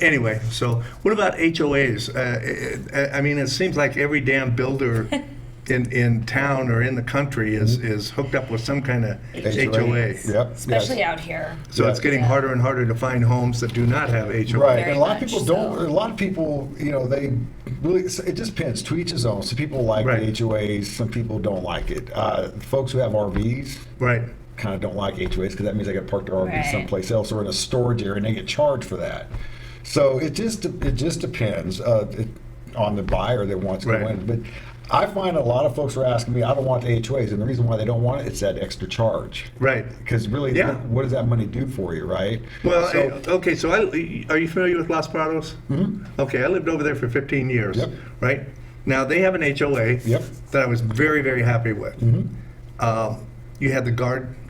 Anyway, so what about HOAs? I mean, it seems like every damn builder in town or in the country is hooked up with some kind of HOA. Yep. Especially yes. out here. So it's getting Yeah. harder and harder to find homes that do not have HOA. Right, Very and a lot of much people so. don't. A lot of people, they really. It just depends. To each his own. Some people like Right. the HOAs. Some people don't like it. Folks who have RVs Right. kind of don't like HOAs because that means they got to park their RV Right. someplace else or in a storage area, and they get charged for that. So it just depends on the buyer that wants to go Right. in. But I find a lot of folks are asking me, I don't want the HOAs, and the reason why they don't want it, it's that extra charge. Right. Because really, Yeah. what does that money do for you, right? Well, So- okay, so are you familiar with Los Prados? Mm-hmm. Okay, I lived over there for 15 years, Yep. right? Now, they have an HOA Yep. that I was very, very happy with. Mm-hmm. You had the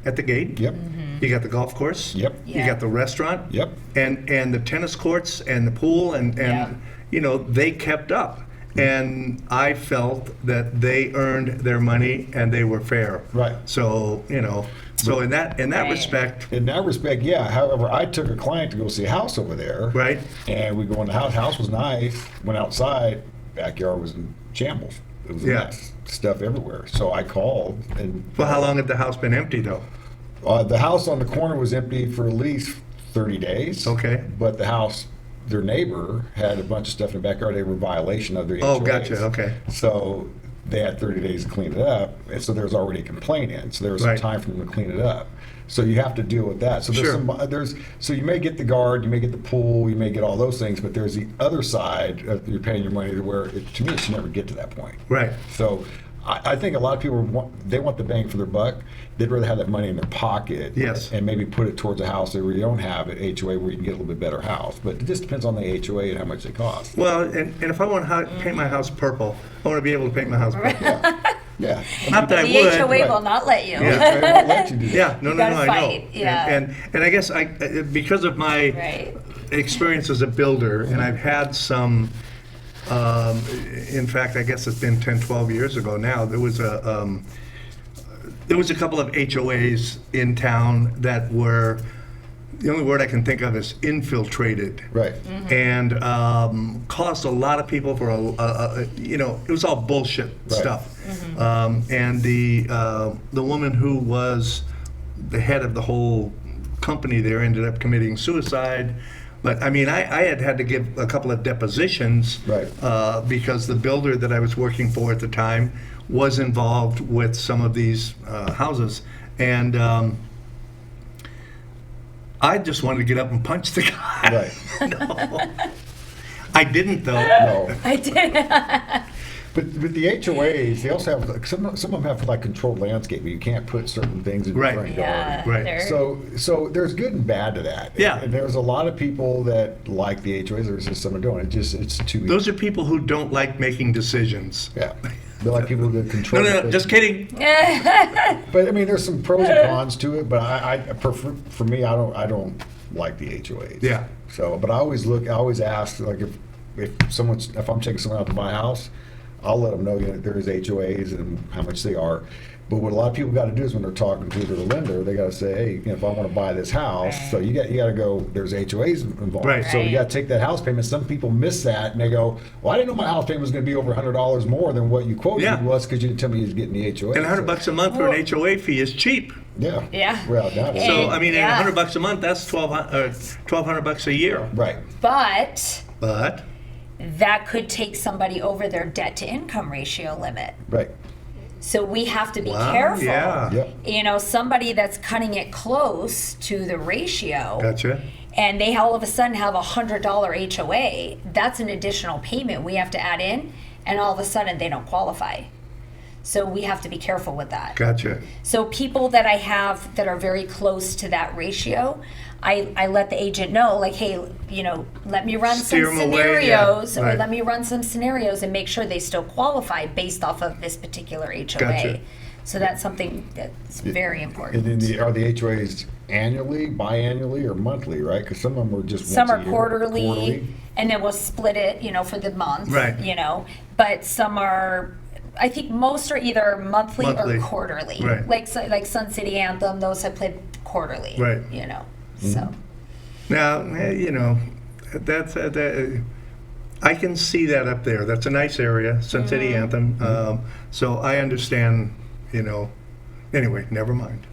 at the gate. Yep. You got the golf course. Yep. You Yeah. got the restaurant. Yep. And the tennis courts and the pool and Yeah. you know, they kept up. And I felt that they earned their money and they were fair. Right. So, you know, so in that Right. respect, In that respect, yeah. However, I took a client to go see a house over there. right? And we go in the house. House was nice. Went outside. Backyard was in shambles. It was a Yeah. mess. Stuff everywhere. So I called and. Well, how long had the house been empty though? The house on the corner was empty for at least 30 days. Okay. But the house, their neighbor had a bunch of stuff in the backyard. They were in violation of their Oh, HOAs. gotcha, okay. So they had 30 days to clean it up. And so there was already a complaint in. So there was some Right. time for them to clean it up. So you have to deal with that. So there's Sure. so you may get the guard, you may get the pool, you may get all those things, but there's the other side of you're paying your money to where to me it should never get to that point. Right. So I think a lot of people want the bang for their buck. They'd rather have that money in their pocket, Yes. and maybe put it towards a house where you don't have an HOA where you can get a little bit better house. But it just depends on the HOA and how much they cost. Well, and if I want to paint my house purple, I want to be able to paint my house purple. Yeah. Not that I The would. HOA right. will not let you. Yeah. They won't let you do that. Yeah, no, You no, gotta no, I fight, know. yeah. And I guess because of my Right. experience as a builder, and I've had some, in fact, I guess it's been 10, 12 years ago now, there was a couple of HOAs in town that were, the only word I can think of is infiltrated. Right. And caused a lot of people for you know, it was all bullshit Right. stuff. And the woman who was the head of the whole company there ended up committing suicide. But I mean, I had to give a couple of depositions Right. because the builder that I was working for at the time was involved with some of these houses. And I just wanted to get up and punch the guy. Right. No. I didn't though. No. I did. But the HOAs, they also have like, some of them have like controlled landscaping. You can't put certain things in Right. your front Yeah. yard. Right. they're- So there's good and bad to that. Yeah. And there's a lot of people that like the HOAs. There's just some that don't. It's too. Those are people who don't like making decisions. Yeah. They're like people that No, control. no, no, things. just kidding. But I mean, there's some pros and cons to it. But for me, I don't like the HOAs. Yeah. So, but I always ask, like if I'm taking someone out to my house, I'll let them know, there is HOAs and how much they are. But what a lot of people got to do is when they're talking to their lender, they got to say, hey, if I want to buy this house, so you got to go. There's HOAs involved, Right. so you Right. got to take that house payment. Some people miss that and they go, well, I didn't know my house payment was going to be over $100 more than what you quoted Yeah. me was because you didn't tell me you was getting the HOA. And $100 a month for an HOA fee is cheap. Yeah. Yeah. Well, that was So I mean, Yeah. and $100 a month, that's $1,200 a year. right. But But that could take somebody over their debt to income ratio limit. Right. So we have to be Wow, careful. yeah. Yep. Somebody that's cutting it close to the ratio, gotcha. and they all of a sudden have $100 HOA, that's an additional payment we have to add in, and all of a sudden they don't qualify. So we have to be careful with that. Gotcha. So people that I have that are very close to that ratio, I let the agent know, like, hey, let me run Steer some 'em away, yeah, scenarios, or right. let me run some scenarios and make sure they still qualify based off of this particular HOA. Gotcha. So that's something that's very And important. then are the HOAs annually, biannually, or monthly? Right? Because some of them are just Some once are a year. quarterly, and then we'll split it, for the month. Right. But some are, I think most are either monthly Monthly. or quarterly. Right. Like Sun City Anthem, those have played quarterly. Right. So. Now, that's I can see that up there. That's a nice area, Sun City Anthem. So I understand, Anyway, never mind.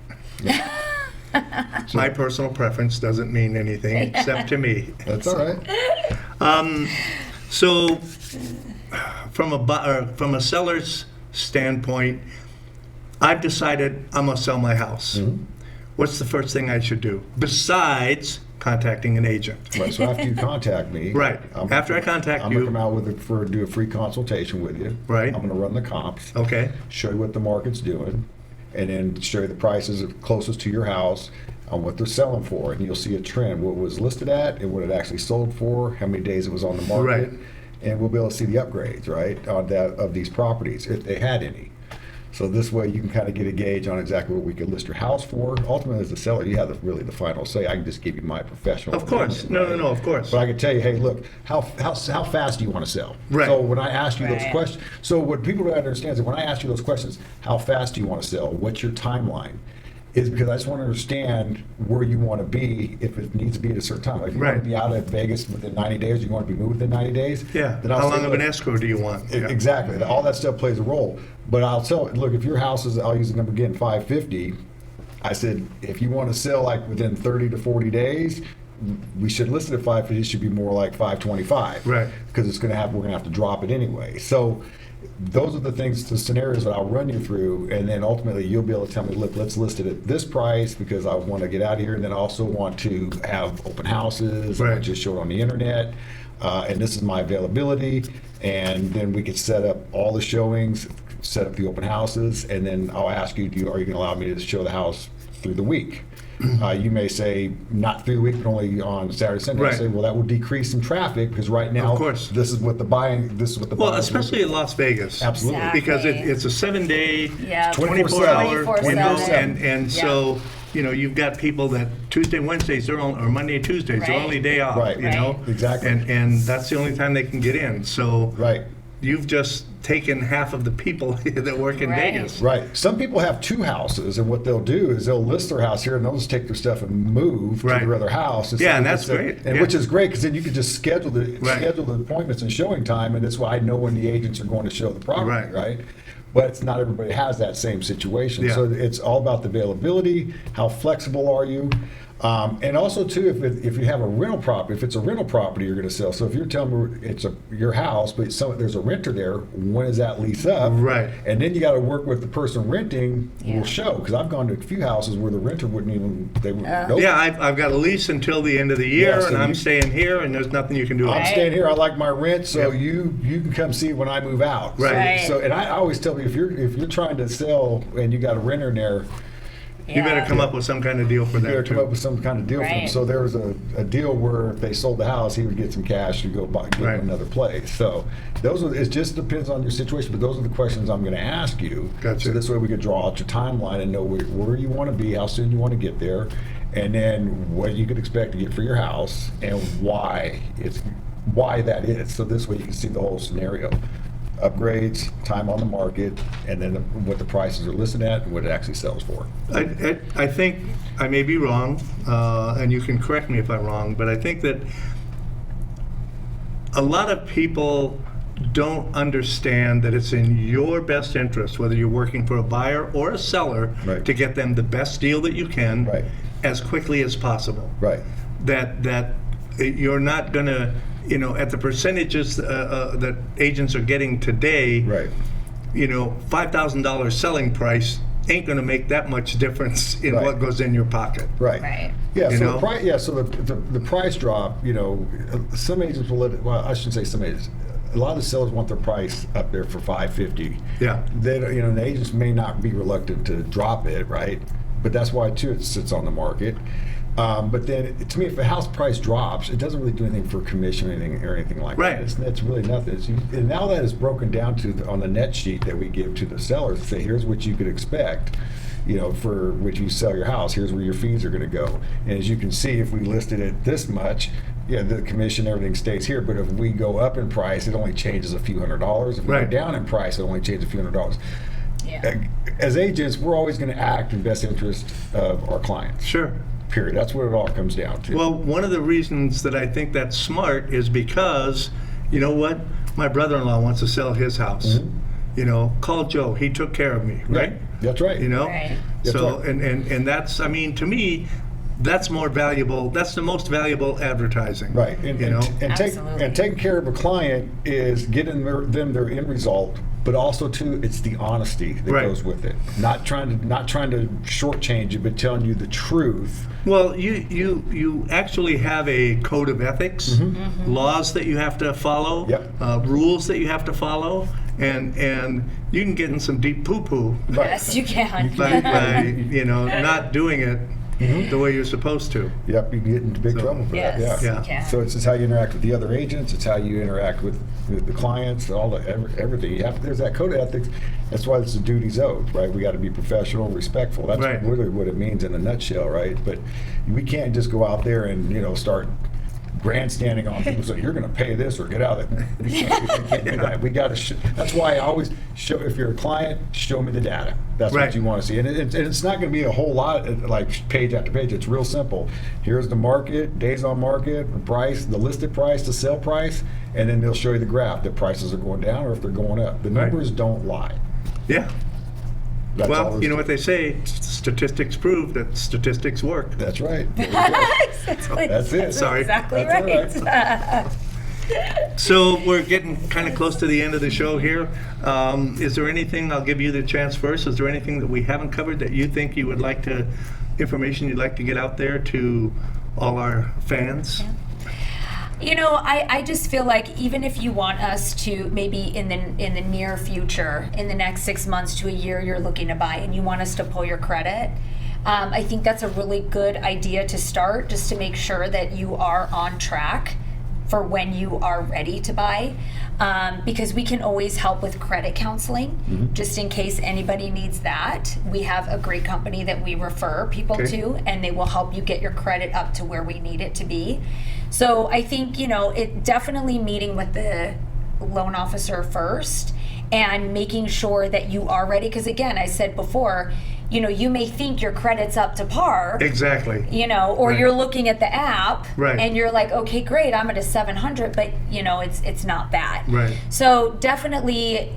My personal preference doesn't mean anything except to me. That's all right. So, from a seller's standpoint, I've decided I'm gonna sell my house. What's the first thing I should do besides contacting an agent? Right, so after you contact me, Right. After I contact I'm you. gonna come out do a free consultation with you. Right. I'm gonna run the comps, Okay. show you what the market's doing, and then show you the prices closest to your house on what they're selling for, and you'll see a trend, what was listed at and what it actually sold for, how many days it was on the market, Right. and we'll be able to see the upgrades, right, on that of these properties if they had any. So this way you can kind of get a gauge on exactly what we could list your house for. Ultimately, as the seller, you have really the final say. I can just give you my professional Of course. opinion, right? No, of course. But I can tell you, hey, look, how fast do you want to sell? Right. So when I ask you those Right. questions, so what people don't understand is that when I ask you those questions, how fast do you want to sell? What's your timeline? Is because I just want to understand where you want to be if it needs to be at a certain time. Like if you want Right. to be out of Vegas within 90 days, you want to be moved within 90 days. Yeah. Then I'll How say, long of an look, escrow do you want? Yeah. Exactly. All that stuff plays a role. But I'll tell, look, if your house is, I'll use the number again, 550. I said, if you want to sell like within 30 to 40 days, we should list it at 550. It should be more like 525. Right. Because we're going to have to drop it anyway. So those are the things, the scenarios that I'll run you through, and then ultimately you'll be able to tell me, look, let's list it at this price because I want to get out of here, and then I also want to have open houses, I Right. want to just show it on the internet, and this is my availability, and then we could set up all the showings, set up the open houses, and then I'll ask you, are you going to allow me to show the house through the week? You may say not through the week, but only on Saturday, Sunday. Right. I say, well, that will decrease some traffic because right now, Of course. this is what the Well, especially in Las Vegas. Absolutely. Exactly. Because it's a 7-day, Yeah. 24-hour 24/7. window, 24/7. and Yeah. so, you've got people that Tuesday, Wednesdays, or Monday, Tuesdays, their Right. only day off, Right. Exactly. And that's the only time they can get in. So Right. you've just taken half of the people that work in Right. Vegas. Right. Some people have two houses, and what they'll do is they'll list their house here, and they'll just take their stuff and move Right. to their other house. Yeah, and that's great. And Yeah. which is great because then you can just schedule the Right. appointments and showing time, and that's why I know when the agents are going to show the property. Right. Right. But it's not everybody has that same situation. Yeah. So it's all about the availability. How flexible are you? And also too, if you have a rental property, if it's a rental property you're going to sell. So if you're telling me it's your house, but there's a renter there, when is that lease up? Right. And then you got to work with the person renting Yeah. will show, because I've gone to a few houses where the renter wouldn't even, they would, nope. Yeah, I've got a lease until the end of the year, Yeah, so and I'm you- staying here, and there's nothing you can do about I'm it. staying here. I like my rent, so Yep. you can come see when I move out. Right. Right. So and I always tell people if you're trying to sell and you got a renter in there, You better come up with some kind of deal for you better that, come up too. with some kind of deal for them. Right. So there was a deal where if they sold the house, he would get some cash to go get Right. another place. So it just depends on your situation, but those are the questions I'm going to ask you. Gotcha. So this way we could draw out your timeline and know where you want to be, how soon you want to get there, and then what you could expect to get for your house and why that is. So this way you can see the whole scenario. Upgrades, time on the market, and then what the prices are listed at and what it actually sells for. I think I may be wrong, and you can correct me if I'm wrong, but I think that a lot of people don't understand that it's in your best interest, whether you're working for a buyer or a seller, Right. to get them the best deal that you can Right. as quickly as possible. Right. That you're not going to, at the percentages that agents are getting today, Right. $5,000 selling price ain't going to make that much difference in Right. what goes in your pocket. Right. Right. Yeah. You So know? the price. Yeah. So the price drop. Some agents will let it. Well, I shouldn't say some agents. A lot of the sellers want their price up there for $550. Yeah. They, the agents may not be reluctant to drop it, right? But that's why too it sits on the market. But then, to me, if the house price drops, it doesn't really do anything for commission or anything like Right. that. It's really nothing. And now that is broken down on the net sheet that we give to the sellers. Say, here's what you could expect, for which you sell your house. Here's where your fees are going to go. And as you can see, if we listed it this much, the commission, everything stays here. But if we go up in price, it only changes a few $100s. If we Right. go down in price, it only changes a few $100s. Yeah. As agents, we're always going to act in best interest of our clients. Sure. Period. That's what it all comes down to. Well, one of the reasons that I think that's smart is because, you know what? My brother-in-law wants to sell his house. Call Joe. He took care of me, right? That's right. Right. That's So, right. and that's, to me, that's more valuable. That's the most valuable advertising. Right. And Absolutely. taking care of a client is getting them their end result, but also too, it's the honesty that Right. goes with it. Not trying to shortchange you, but telling you the truth. Well, you actually have a code of ethics, laws that you have to follow, Yep. rules that you have to follow, and you can get in some deep poo-poo Right. Yes, you can. by not doing it the way you're supposed to. Yep, you can get into big So- trouble for that. Yes, Yeah. you can. So it's just how you interact with the other agents. It's how you interact with the clients. Everything. You have. There's that code of ethics. That's why it's a duties owed, right? We got to be professional, respectful. That's Right. really what it means in a nutshell, right? But we can't just go out there and start grandstanding on people. So you're going to pay this or get out of it. We can't do that. We got to. That's why I always show. If you're a client, show me the data. That's Right. what you want to see, and it's not going to be a whole lot like page after page. It's real simple. Here's the market, days on market, the price, the listed price, the sale price, and then they'll show you the graph. The prices are going down or if they're going up. The Right. numbers don't lie. Yeah. That's all Well, there's you know to what they say, statistics prove that statistics work. That's right. There you go. Exactly. That's it. Sorry. Exactly That's all right. So we're getting kind of close to the end of the show here. Is there anything, I'll give you the chance first, is there anything that we haven't covered that you think you would like to, information you'd like to get out there to all our fans? I just feel like even if you want us to maybe in the near future, in the next 6 months to a year, you're looking to buy and you want us to pull your credit, I think that's a really good idea to start, just to make sure that you are on track for when you are ready to buy, because we can always help with credit counseling, just in case anybody needs that. We have a great company that we refer people to, and they will help you get your credit up to where we need it to be. So I think, it definitely meeting with the loan officer first and making sure that you are ready. Because again, I said before, you may think your credit's up to par. Exactly. Or Right. you're looking at the app Right. and you're like, okay, great, I'm at a 700, but it's not that. Right. So definitely,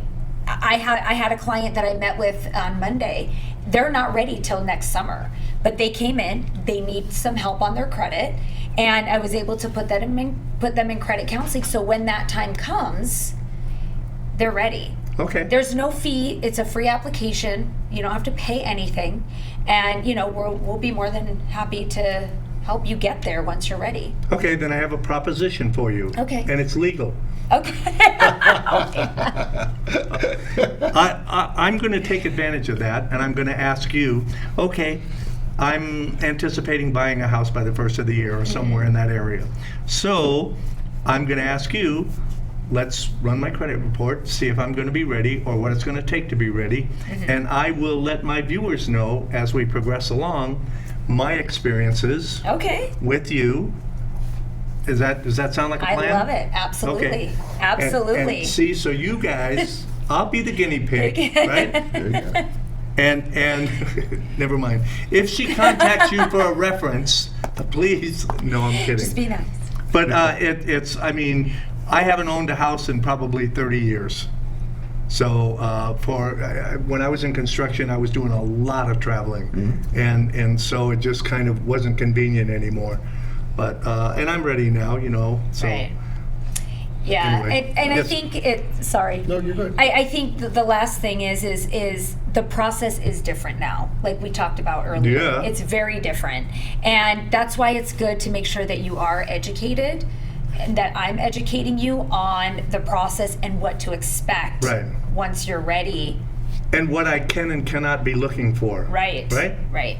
I had a client that I met with on Monday. They're not ready till next summer, but they came in. They need some help on their credit, and I was able to put them in credit counseling. So when that time comes, they're ready. Okay. There's no fee. It's a free application. You don't have to pay anything, and we'll be more than happy to help you get there once you're ready. Okay, then I have a proposition for you. Okay. And it's legal. Okay. I'm going to take advantage of that, and I'm going to ask you, okay, I'm anticipating buying a house by the first of the year or somewhere in that area. So I'm going to ask you, let's run my credit report, see if I'm going to be ready or what it's going to take to be ready. And I will let my viewers know as we progress along my experiences Okay. with you. Does that sound like a I plan? love it. Absolutely. Okay. Absolutely. And see, so you guys, I'll be the guinea pig, right? There you go. And never mind. If she contacts you for a reference, please, no, I'm kidding. Just be nice. But I haven't owned a house in probably 30 years. So when I was in construction, I was doing a lot of traveling, and so it just kind of wasn't convenient anymore. But and I'm ready now, So Right. Yeah, Anyway, and I yes. think sorry. No, you're good. I think the last thing is the process is different now, like we talked about earlier. Yeah. It's very different. And that's why it's good to make sure that you are educated and that I'm educating you on the process and what to expect Right. once you're ready. and what I can and cannot be looking for. Right. Right? Right.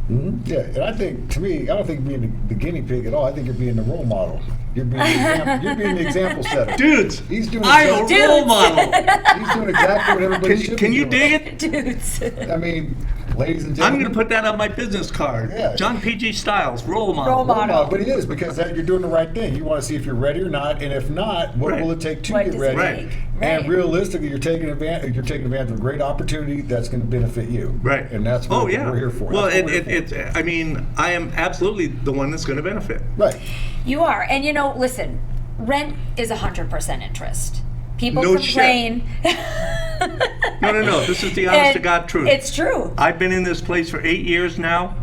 Yeah, and I think, to me, I don't think being the guinea pig at all. I think you're being the role model. You're being the example setter. Dudes, He's doing I'm a exactly, role model. he's doing exactly what everybody should Can be you doing. dig it? Dudes. I mean, ladies and I'm gentlemen. going to put that on my business card. Yeah. John P.G. Stiles, role model. Role model. Well, no, but it is, because you're doing the right thing. You want to see if you're ready or not, and if not, what Right. will it take to What get does ready? it Right. take? And Right. realistically, you're taking advantage of a great opportunity that's going to benefit you. Right. And that's what we're here for. Well, That's what we're here for. I mean, I am absolutely the one that's going to benefit. Right. You are. And listen, rent is 100% interest. People No complain. No. This is the honest And to God truth. It's true. I've been in this place for 8 years now.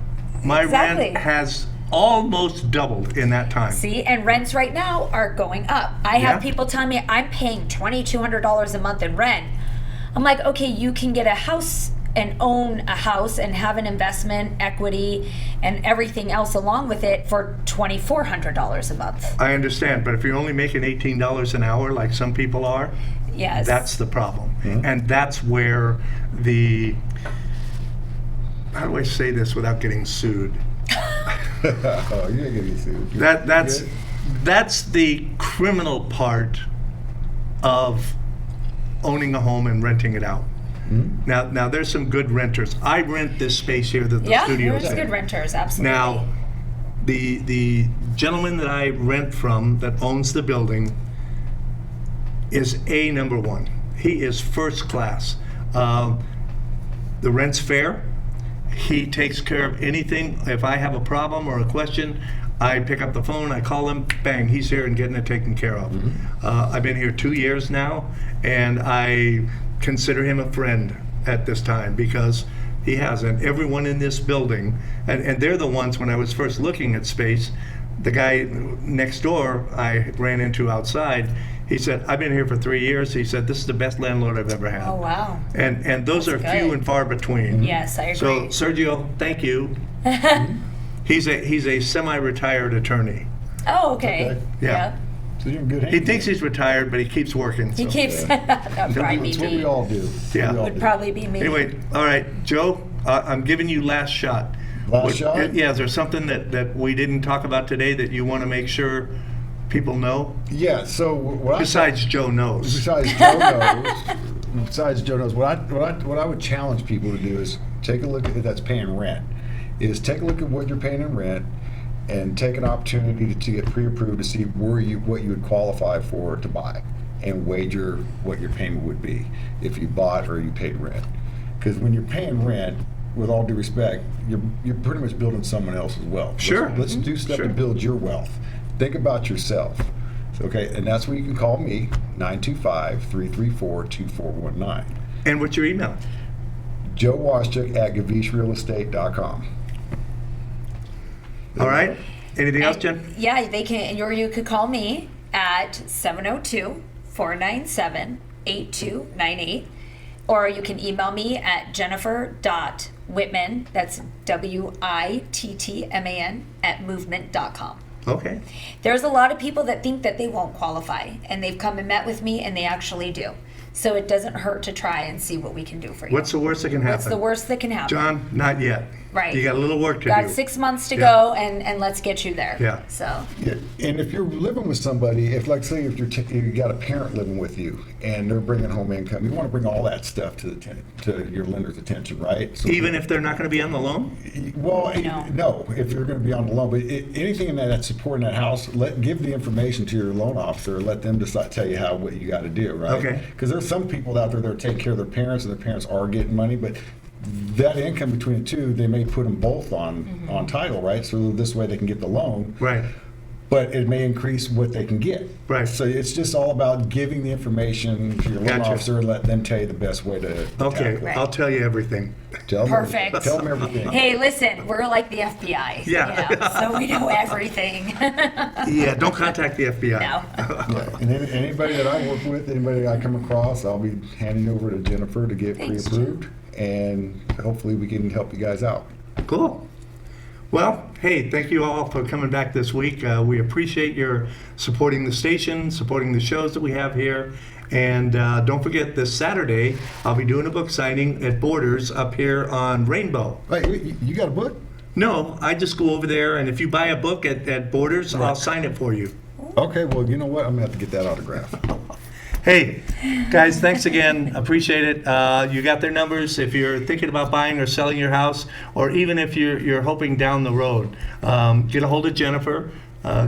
My Exactly. rent has almost doubled in that time. See, and rents right now are going up. I Yeah. have people telling me I'm paying $2,200 a month in rent. I'm like, okay, you can get a house and own a house and have an investment, equity, and everything else along with it for $2,400 a month. I understand, but if you're only making $18 an hour like some people are, Yes. that's the problem. And that's where the how do I say this without getting sued? Oh, you're gonna get sued. That's the criminal part of owning a home and renting it out. Now there's some good renters. I rent this space here that the Yeah, studio's there's in. good renters, absolutely. Now, the gentleman that I rent from that owns the building is number one. He is first class. The rent's fair. He takes care of anything. If I have a problem or a question, I pick up the phone, I call him, bang, he's here and getting it taken care of. I've been here 2 years now, and I consider him a friend at this time because he hasn't. Everyone in this building, and they're the ones, when I was first looking at space, the guy next door I ran into outside, he said, I've been here for 3 years. He said, this is the best landlord I've ever had. Oh, wow. And those That's are few good. and far between. Yes, I agree. So Sergio, thank you. He's a semi-retired attorney. Oh, okay. Okay. Yeah. So you're in good hands. He thinks he's retired, but he keeps working. He so. keeps, that would probably That's what be we me. all do. Yeah. We all Would do. probably be me. Anyway, all right, Joe, I'm giving you last shot. Last shot? Yeah, is there something that we didn't talk about today that you want to make sure people know? Yeah. So what Besides Joe knows. Besides Joe knows, what I would challenge people to do is take a look at that's paying rent. Is take a look at what you're paying in rent, and take an opportunity to get pre-approved to see what you would qualify for to buy, and wager what your payment would be if you bought or you paid rent. Because when you're paying rent, with all due respect, you're pretty much building someone else's wealth. Sure. Let's do stuff Sure. to build your wealth. Think about yourself. Okay, and that's where you can call me, 925-334-2419. And what's your email? Joe Waschuck at GavishRealEstate.com. All right. Anything else, Jen? Yeah, they can, or you could call me at 702-497-8298, or you can email me at jennifer.wittman, that's WITTMAN, at movement.com. Okay. There's a lot of people that think that they won't qualify, and they've come and met with me, and they actually do. So it doesn't hurt to try and see what we can do for you. What's the worst that can happen? What's the worst that can happen? John, not yet. Right. You got a little work to Got do. 6 months to Yeah. go, and let's get you there. Yeah. So, Yeah, and if you're living with somebody, if like say if you got a parent living with you and they're bringing home income, you want to bring all that stuff to your lender's attention, right? So, Even if they're not going to be on the loan? well, No. no, if you're going to be on the loan, but anything in that's supporting that house, give the information to your loan officer. Let them decide, tell you what you got to do, right? Okay. Because there's some people out there that take care of their parents, and their parents are getting money, but that income between the two, they may put them both on title, right? So this way they can get the loan. Right. But it may increase what they can get. Right. So it's just all about giving the information to your loan Gotcha. officer and let them tell you the best way to Okay. tackle it. Right. I'll tell you everything. Tell Perfect. Them, tell them everything. hey, listen, we're like the FBI. Yeah. You know, so we know everything. Yeah, don't contact the FBI. No. Yeah. And anybody that I work with, anybody I come across, I'll be handing over to Jennifer to get Thanks, pre-approved. And hopefully we can help you guys out. Cool. Well, hey, thank you all for coming back this week. We appreciate your supporting the station, supporting the shows that we have here. And don't forget, this Saturday, I'll be doing a book signing at Borders up here on Rainbow. Wait, you got a book? No, I just go over there, and if you buy a book at Borders, I'll sign it for you. Okay, well, you know what? I'm going to have to get that autograph. Hey, guys, thanks again. Appreciate it. You got their numbers if you're thinking about buying or selling your house, or even if you're hoping down the road. Get a hold of Jennifer.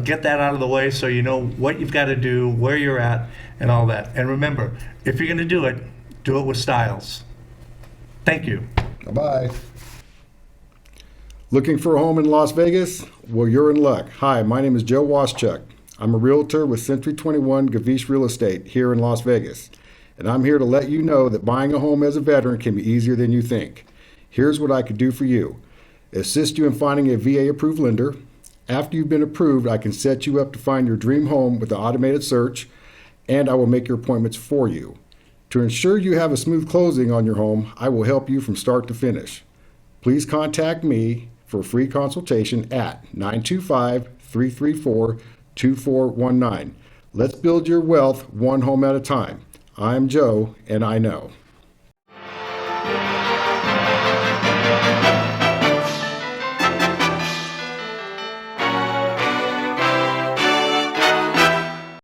Get that out of the way so you know what you've got to do, where you're at, and all that. And remember, if you're going to do it with Stiles. Thank you. Bye-bye. Looking for a home in Las Vegas? Well, you're in luck. Hi, my name is Joe Waschuck. I'm a realtor with Century 21 Gavish Real Estate here in Las Vegas. And I'm here to let you know that buying a home as a veteran can be easier than you think. Here's what I could do for you. Assist you in finding a VA-approved lender. After you've been approved, I can set you up to find your dream home with an automated search, and I will make your appointments for you. To ensure you have a smooth closing on your home, I will help you from start to finish. Please contact me for a free consultation at 925-334-2419. Let's build your wealth one home at a time. I'm Joe, and I know.